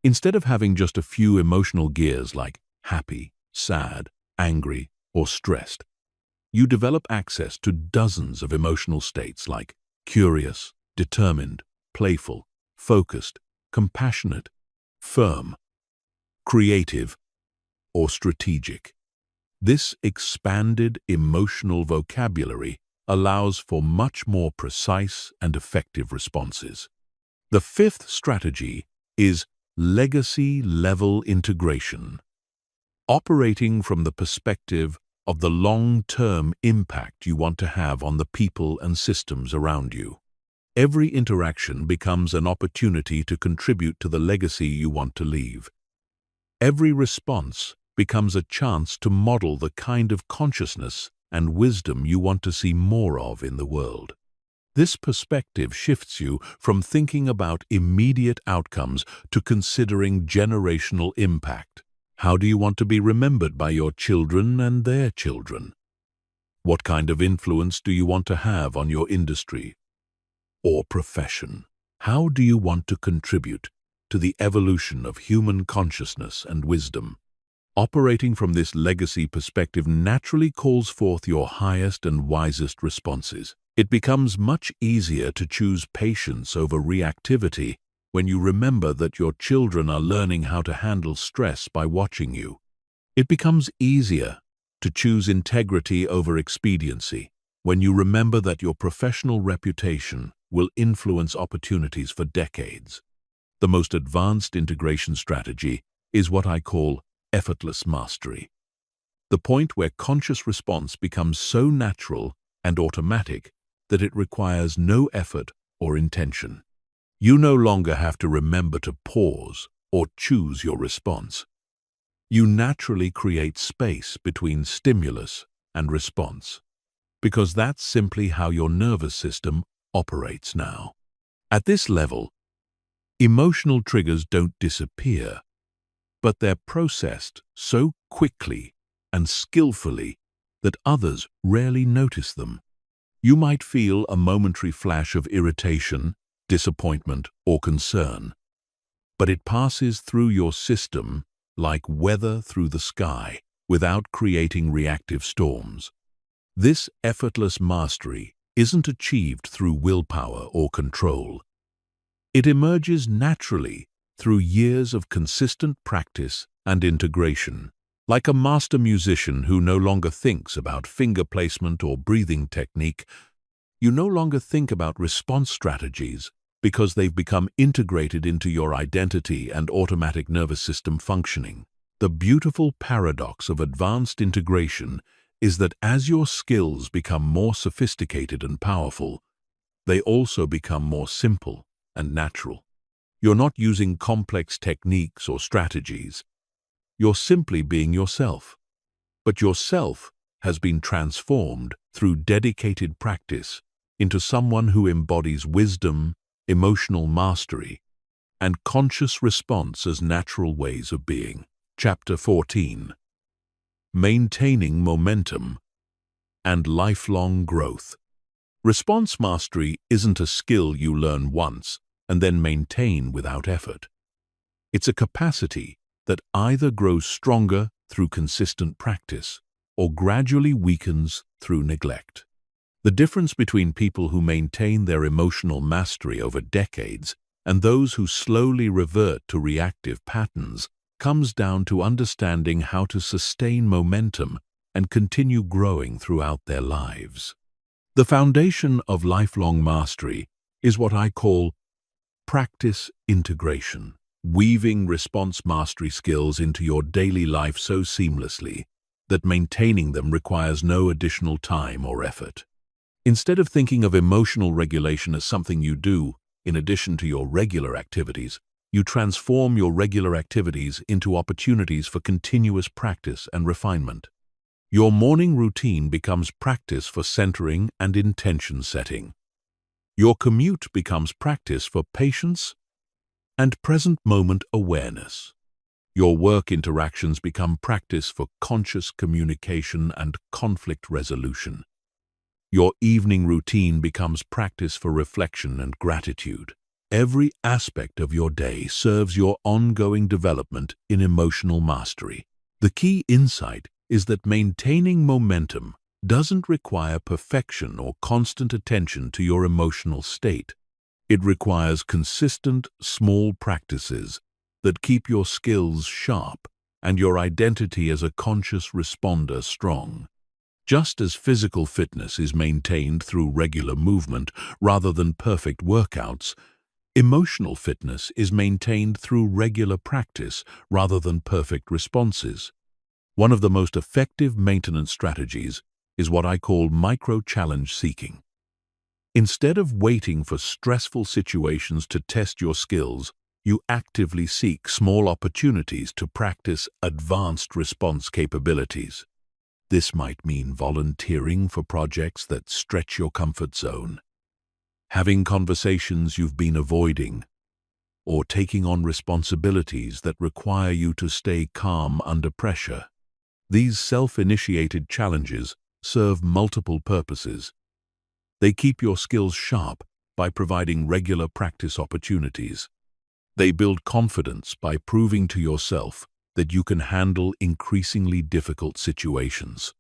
Instead of having just a few emotional gears like happy, sad, angry, or stressed, you develop access to dozens of emotional states like curious, determined, playful, focused, compassionate, firm, creative, or strategic. This expanded emotional vocabulary allows for much more precise and effective responses. The fifth strategy is legacy-level integration, operating from the perspective of the long-term impact you want to have on the people and systems around you. Every interaction becomes an opportunity to contribute to the legacy you want to leave. Every response becomes a chance to model the kind of consciousness and wisdom you want to see more of in the world. This perspective shifts you from thinking about immediate outcomes to considering generational impact. How do you want to be remembered by your children and their children? What kind of influence do you want to have on your industry or profession? How do you want to contribute to the evolution of human consciousness and wisdom? Operating from this legacy perspective naturally calls forth your highest and wisest responses. It becomes much easier to choose patience over reactivity when you remember that your children are learning how to handle stress by watching you. It becomes easier to choose integrity over expediency when you remember that your professional reputation will influence opportunities for decades. The most advanced integration strategy is what I call effortless mastery. The point where conscious response becomes so natural and automatic that it requires no effort or intention. You no longer have to remember to pause or choose your response. You naturally create space between stimulus and response, because that's simply how your nervous system operates now. At this level, emotional triggers don't disappear, but they're processed so quickly and skillfully that others rarely notice them. You might feel a momentary flash of irritation, disappointment, or concern, but it passes through your system like weather through the sky without creating reactive storms. This effortless mastery isn't achieved through willpower or control. It emerges naturally through years of consistent practice and integration. Like a master musician who no longer thinks about finger placement or breathing technique, you no longer think about response strategies because they've become integrated into your identity and automatic nervous system functioning. The beautiful paradox of advanced integration is that as your skills become more sophisticated and powerful, they also become more simple and natural. You're not using complex techniques or strategies. You're simply being yourself. But yourself has been transformed through dedicated practice into someone who embodies wisdom, emotional mastery, and conscious response as natural ways of being. Chapter 14. Maintaining Momentum and Lifelong Growth. Response mastery isn't a skill you learn once and then maintain without effort. It's a capacity that either grows stronger through consistent practice or gradually weakens through neglect. The difference between people who maintain their emotional mastery over decades and those who slowly revert to reactive patterns comes down to understanding how to sustain momentum and continue growing throughout their lives. The foundation of lifelong mastery is what I call practice integration, weaving response mastery skills into your daily life so seamlessly that maintaining them requires no additional time or effort. Instead of thinking of emotional regulation as something you do in addition to your regular activities, you transform your regular activities into opportunities for continuous practice and refinement. Your morning routine becomes practice for centering and intention setting. Your commute becomes practice for patience and present moment awareness. Your work interactions become practice for conscious communication and conflict resolution. Your evening routine becomes practice for reflection and gratitude. Every aspect of your day serves your ongoing development in emotional mastery. The key insight is that maintaining momentum doesn't require perfection or constant attention to your emotional state. It requires consistent, small practices that keep your skills sharp and your identity as a conscious responder strong. Just as physical fitness is maintained through regular movement rather than perfect workouts, emotional fitness is maintained through regular practice rather than perfect responses. One of the most effective maintenance strategies is what I call micro-challenge seeking. Instead of waiting for stressful situations to test your skills, you actively seek small opportunities to practice advanced response capabilities. This might mean volunteering for projects that stretch your comfort zone, having conversations you've been avoiding, or taking on responsibilities that require you to stay calm under pressure. These self-initiated challenges serve multiple purposes. They keep your skills sharp by providing regular practice opportunities. They build confidence by proving to yourself that you can handle increasingly difficult situations.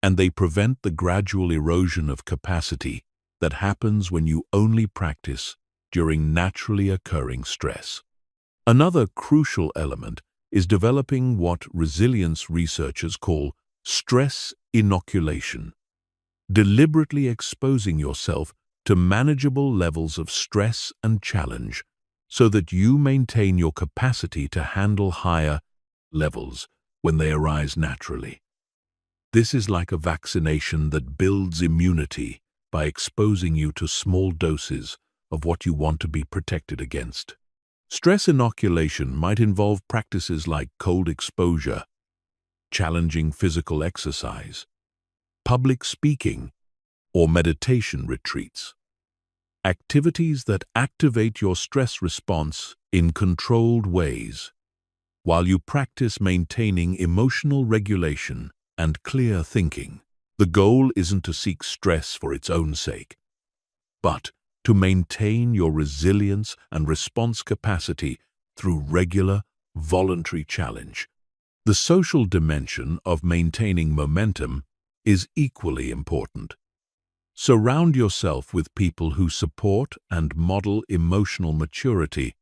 And they prevent the gradual erosion of capacity that happens when you only practice during naturally occurring stress. Another crucial element is developing what resilience researchers call stress inoculation, deliberately exposing yourself to manageable levels of stress and challenge so that you maintain your capacity to handle higher levels when they arise naturally. This is like a vaccination that builds immunity by exposing you to small doses of what you want to be protected against. Stress inoculation might involve practices like cold exposure, challenging physical exercise, public speaking, or meditation retreats. Activities that activate your stress response in controlled ways, while you practice maintaining emotional regulation and clear thinking. The goal isn't to seek stress for its own sake, but to maintain your resilience and response capacity through regular, voluntary challenge. The social dimension of maintaining momentum is equally important. Surround yourself with people who support and model emotional maturity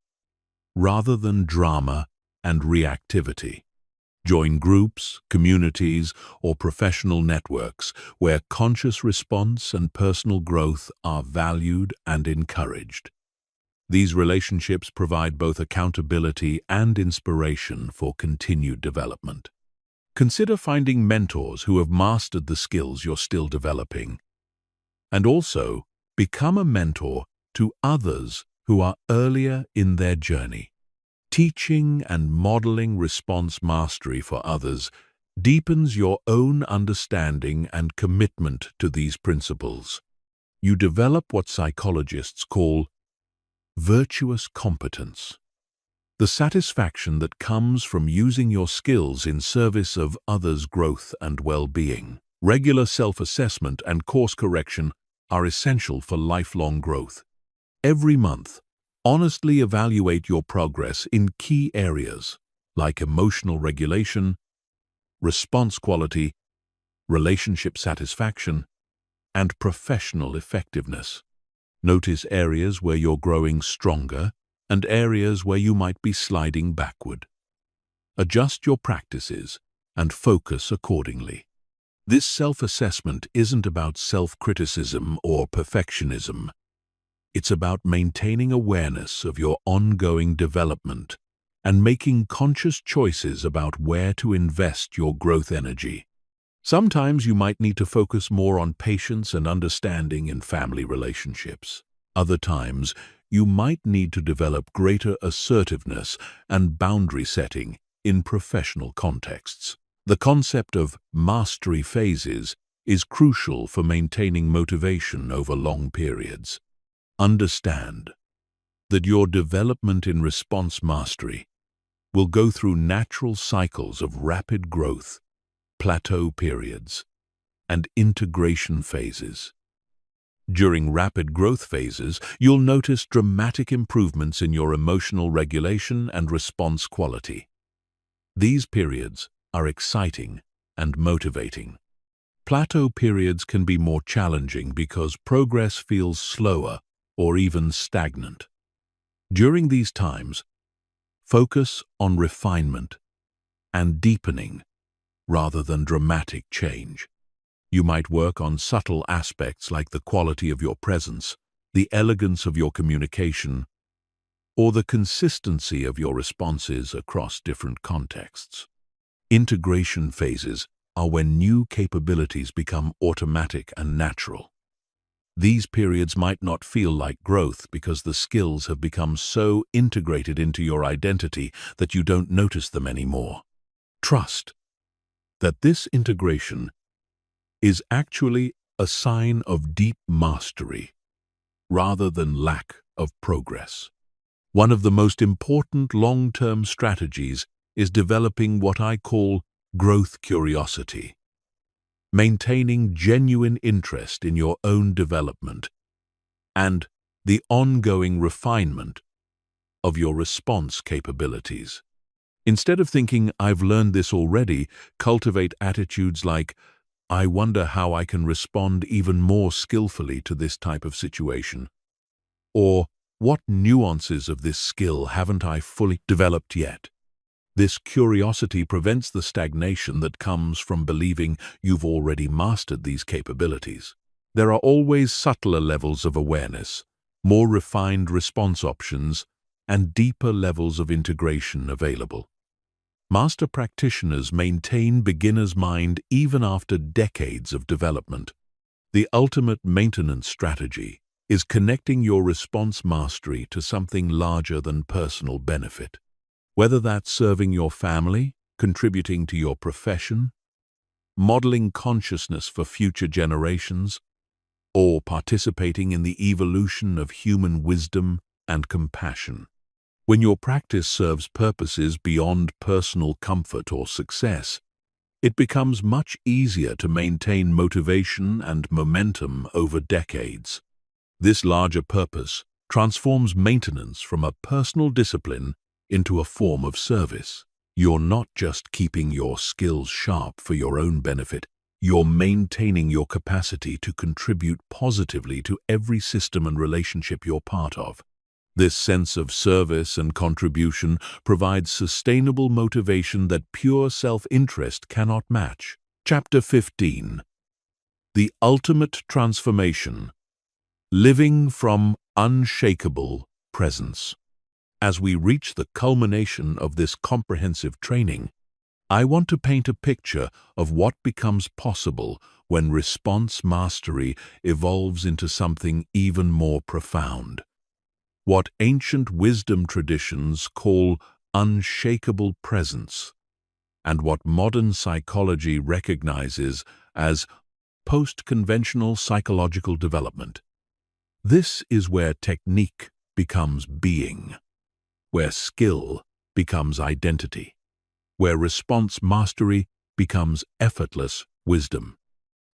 rather than drama and reactivity. Join groups, communities, or professional networks where conscious response and personal growth are valued and encouraged. These relationships provide both accountability and inspiration for continued development. Consider finding mentors who have mastered the skills you're still developing. And also, become a mentor to others who are earlier in their journey. Teaching and modeling response mastery for others deepens your own understanding and commitment to these principles. You develop what psychologists call virtuous competence, the satisfaction that comes from using your skills in service of others' growth and well-being. Regular self-assessment and course correction are essential for lifelong growth. Every month, honestly evaluate your progress in key areas like emotional regulation, response quality, relationship satisfaction, and professional effectiveness. Notice areas where you're growing stronger and areas where you might be sliding backward. Adjust your practices and focus accordingly. This self-assessment isn't about self-criticism or perfectionism. It's about maintaining awareness of your ongoing development and making conscious choices about where to invest your growth energy. Sometimes you might need to focus more on patience and understanding in family relationships. Other times, you might need to develop greater assertiveness and boundary setting in professional contexts. The concept of mastery phases is crucial for maintaining motivation over long periods. Understand that your development in response mastery will go through natural cycles of rapid growth, plateau periods, and integration phases. During rapid growth phases, you'll notice dramatic improvements in your emotional regulation and response quality. These periods are exciting and motivating. Plateau periods can be more challenging because progress feels slower or even stagnant. During these times, focus on refinement and deepening rather than dramatic change. You might work on subtle aspects like the quality of your presence, the elegance of your communication, or the consistency of your responses across different contexts. Integration phases are when new capabilities become automatic and natural. These periods might not feel like growth because the skills have become so integrated into your identity that you don't notice them anymore. Trust that this integration is actually a sign of deep mastery rather than lack of progress. One of the most important long-term strategies is developing what I call growth curiosity, maintaining genuine interest in your own development and the ongoing refinement of your response capabilities. Instead of thinking, "I've learned this already," cultivate attitudes like, "I wonder how I can respond even more skillfully to this type of situation," or "What nuances of this skill haven't I fully developed yet?" This curiosity prevents the stagnation that comes from believing you've already mastered these capabilities. There are always subtler levels of awareness, more refined response options, and deeper levels of integration available. Master practitioners maintain beginner's mind even after decades of development. The ultimate maintenance strategy is connecting your response mastery to something larger than personal benefit. Whether that's serving your family, contributing to your profession, modeling consciousness for future generations, or participating in the evolution of human wisdom and compassion. When your practice serves purposes beyond personal comfort or success, it becomes much easier to maintain motivation and momentum over decades. This larger purpose transforms maintenance from a personal discipline into a form of service. You're not just keeping your skills sharp for your own benefit, you're maintaining your capacity to contribute positively to every system and relationship you're part of. This sense of service and contribution provides sustainable motivation that pure self-interest cannot match. Chapter 15. The Ultimate Transformation. Living from Unshakable Presence. As we reach the culmination of this comprehensive training, I want to paint a picture of what becomes possible when response mastery evolves into something even more profound. What ancient wisdom traditions call unshakable presence, and what modern psychology recognizes as post-conventional psychological development. This is where technique becomes being, where skill becomes identity, where response mastery becomes effortless wisdom.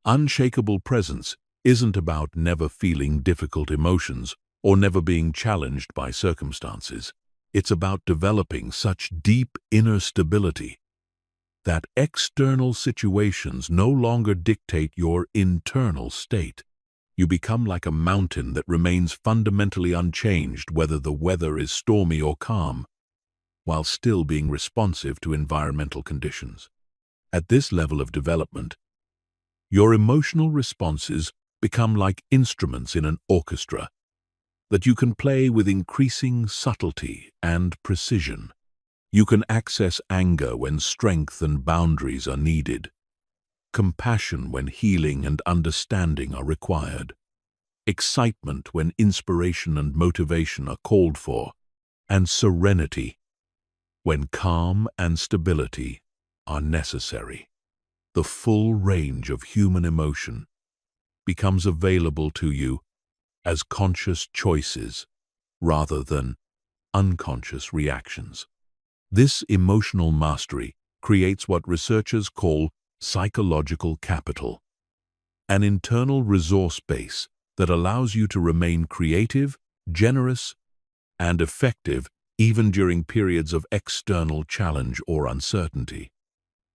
Unshakable presence isn't about never feeling difficult emotions or never being challenged by circumstances. It's about developing such deep inner stability that external situations no longer dictate your internal state. You become like a mountain that remains fundamentally unchanged whether the weather is stormy or calm, while still being responsive to environmental conditions. At this level of development, your emotional responses become like instruments in an orchestra that you can play with increasing subtlety and precision. You can access anger when strength and boundaries are needed, compassion when healing and understanding are required, excitement when inspiration and motivation are called for, and serenity when calm and stability are necessary. The full range of human emotion becomes available to you as conscious choices rather than unconscious reactions. This emotional mastery creates what researchers call psychological capital, an internal resource base that allows you to remain creative, generous, and effective even during periods of external challenge or uncertainty.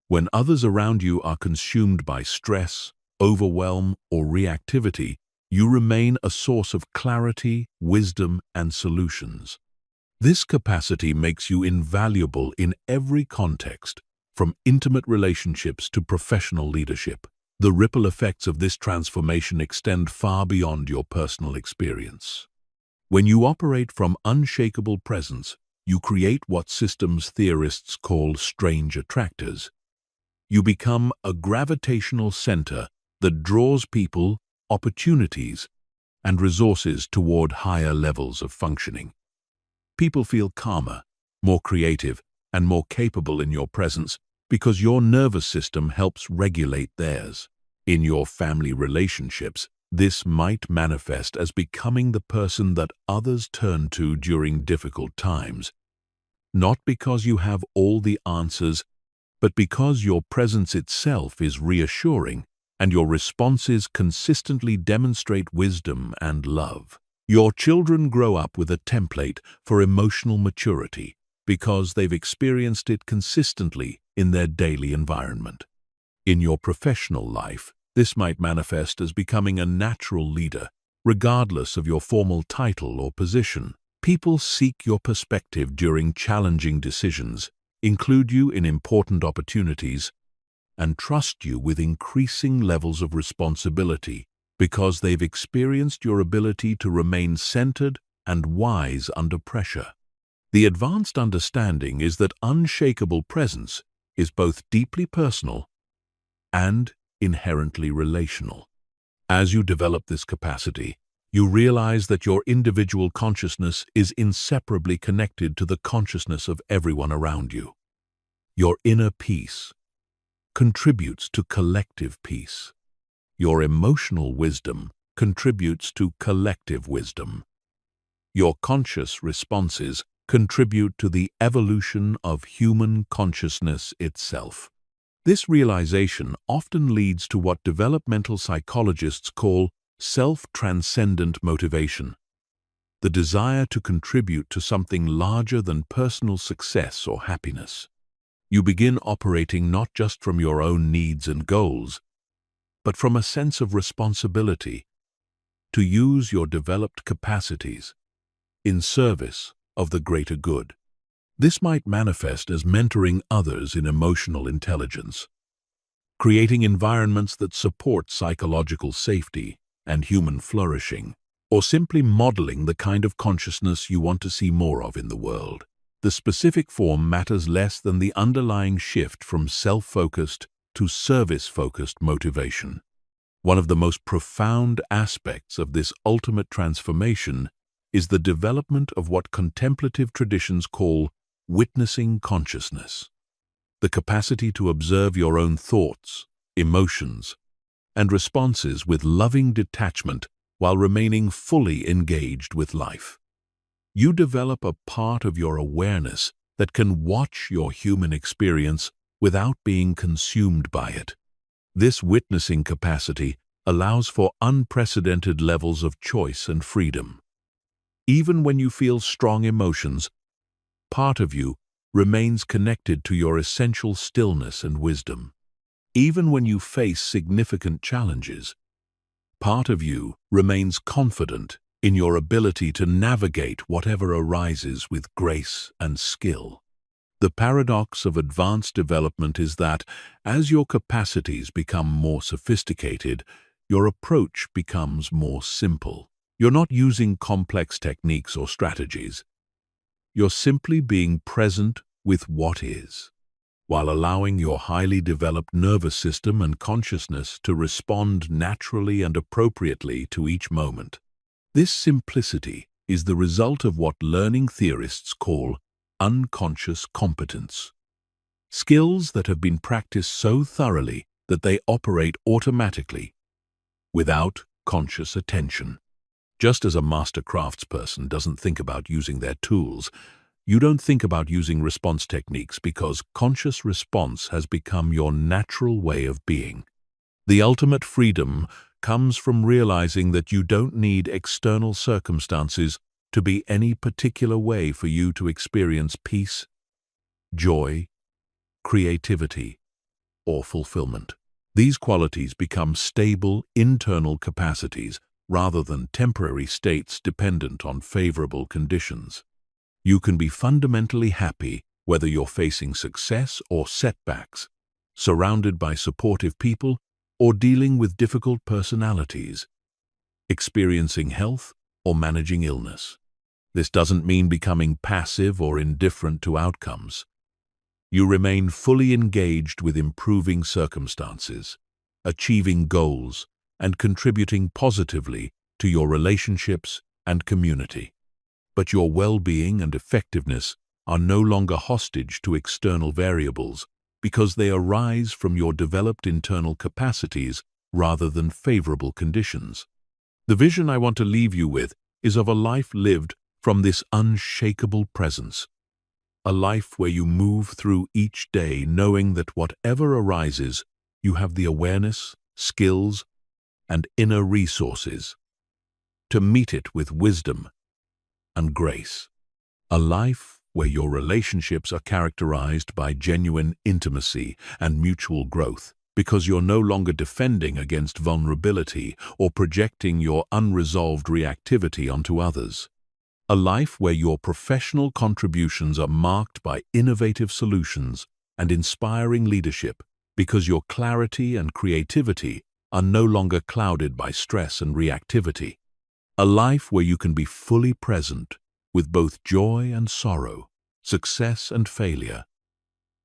When others around you are consumed by stress, overwhelm, or reactivity, you remain a source of clarity, wisdom, and solutions. This capacity makes you invaluable in every context, from intimate relationships to professional leadership. The ripple effects of this transformation extend far beyond your personal experience. When you operate from unshakable presence, you create what systems theorists call strange attractors. You become a gravitational center that draws people, opportunities, and resources toward higher levels of functioning. People feel calmer, more creative, and more capable in your presence because your nervous system helps regulate theirs. In your family relationships, this might manifest as becoming the person that others turn to during difficult times, not because you have all the answers, but because your presence itself is reassuring and your responses consistently demonstrate wisdom and love. Your children grow up with a template for emotional maturity because they've experienced it consistently in their daily environment. In your professional life, this might manifest as becoming a natural leader, regardless of your formal title or position. People seek your perspective during challenging decisions, include you in important opportunities, and trust you with increasing levels of responsibility because they've experienced your ability to remain centered and wise under pressure. The advanced understanding is that unshakable presence is both deeply personal and inherently relational. As you develop this capacity, you realize that your individual consciousness is inseparably connected to the consciousness of everyone around you. Your inner peace contributes to collective peace. Your emotional wisdom contributes to collective wisdom. Your conscious responses contribute to the evolution of human consciousness itself. This realization often leads to what developmental psychologists call self-transcendent motivation, the desire to contribute to something larger than personal success or happiness. You begin operating not just from your own needs and goals, but from a sense of responsibility to use your developed capacities in service of the greater good. This might manifest as mentoring others in emotional intelligence, creating environments that support psychological safety and human flourishing, or simply modeling the kind of consciousness you want to see more of in the world. The specific form matters less than the underlying shift from self-focused to service-focused motivation. One of the most profound aspects of this ultimate transformation is the development of what contemplative traditions call witnessing consciousness, the capacity to observe your own thoughts, emotions, and responses with loving detachment while remaining fully engaged with life. You develop a part of your awareness that can watch your human experience without being consumed by it. This witnessing capacity allows for unprecedented levels of choice and freedom. Even when you feel strong emotions, part of you remains connected to your essential stillness and wisdom. Even when you face significant challenges, part of you remains confident in your ability to navigate whatever arises with grace and skill. The paradox of advanced development is that, as your capacities become more sophisticated, your approach becomes more simple. You're not using complex techniques or strategies. You're simply being present with what is, while allowing your highly developed nervous system and consciousness to respond naturally and appropriately to each moment. This simplicity is the result of what learning theorists call unconscious competence. Skills that have been practiced so thoroughly that they operate automatically, without conscious attention. Just as a master craftsperson doesn't think about using their tools, you don't think about using response techniques because conscious response has become your natural way of being. The ultimate freedom comes from realizing that you don't need external circumstances to be any particular way for you to experience peace, joy, creativity, or fulfillment. These qualities become stable internal capacities rather than temporary states dependent on favorable conditions. You can be fundamentally happy whether you're facing success or setbacks, surrounded by supportive people or dealing with difficult personalities, experiencing health or managing illness. This doesn't mean becoming passive or indifferent to outcomes. You remain fully engaged with improving circumstances, achieving goals, and contributing positively to your relationships and community. But your well-being and effectiveness are no longer hostage to external variables because they arise from your developed internal capacities rather than favorable conditions. The vision I want to leave you with is of a life lived from this unshakable presence, a life where you move through each day knowing that whatever arises, you have the awareness, skills, and inner resources to meet it with wisdom and grace. A life where your relationships are characterized by genuine intimacy and mutual growth, because you're no longer defending against vulnerability or projecting your unresolved reactivity onto others. A life where your professional contributions are marked by innovative solutions and inspiring leadership, because your clarity and creativity are no longer clouded by stress and reactivity. A life where you can be fully present with both joy and sorrow, success and failure,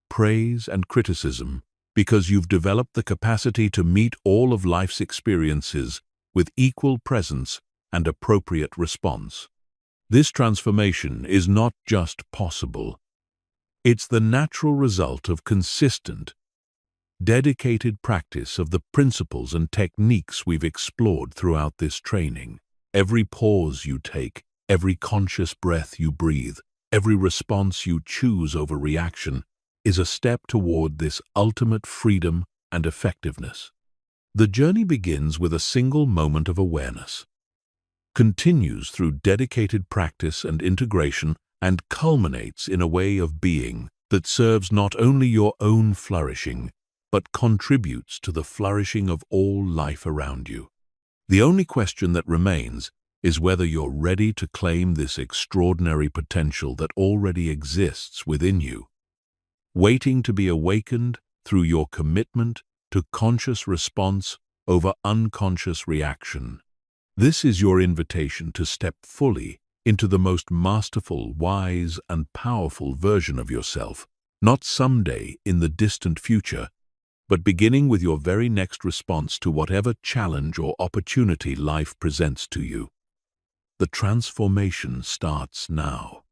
praise and criticism, because you've developed the capacity to meet all of life's experiences with equal presence and appropriate response. This transformation is not just possible. It's the natural result of consistent, dedicated practice of the principles and techniques we've explored throughout this training. Every pause you take, every conscious breath you breathe, every response you choose over reaction is a step toward this ultimate freedom and effectiveness. The journey begins with a single moment of awareness, continues through dedicated practice and integration, and culminates in a way of being that serves not only your own flourishing, but contributes to the flourishing of all life around you. The only question that remains is whether you're ready to claim this extraordinary potential that already exists within you, waiting to be awakened through your commitment to conscious response over unconscious reaction. This is your invitation to step fully into the most masterful, wise, and powerful version of yourself, not someday in the distant future, but beginning with your very next response to whatever challenge or opportunity life presents to you. The transformation starts now.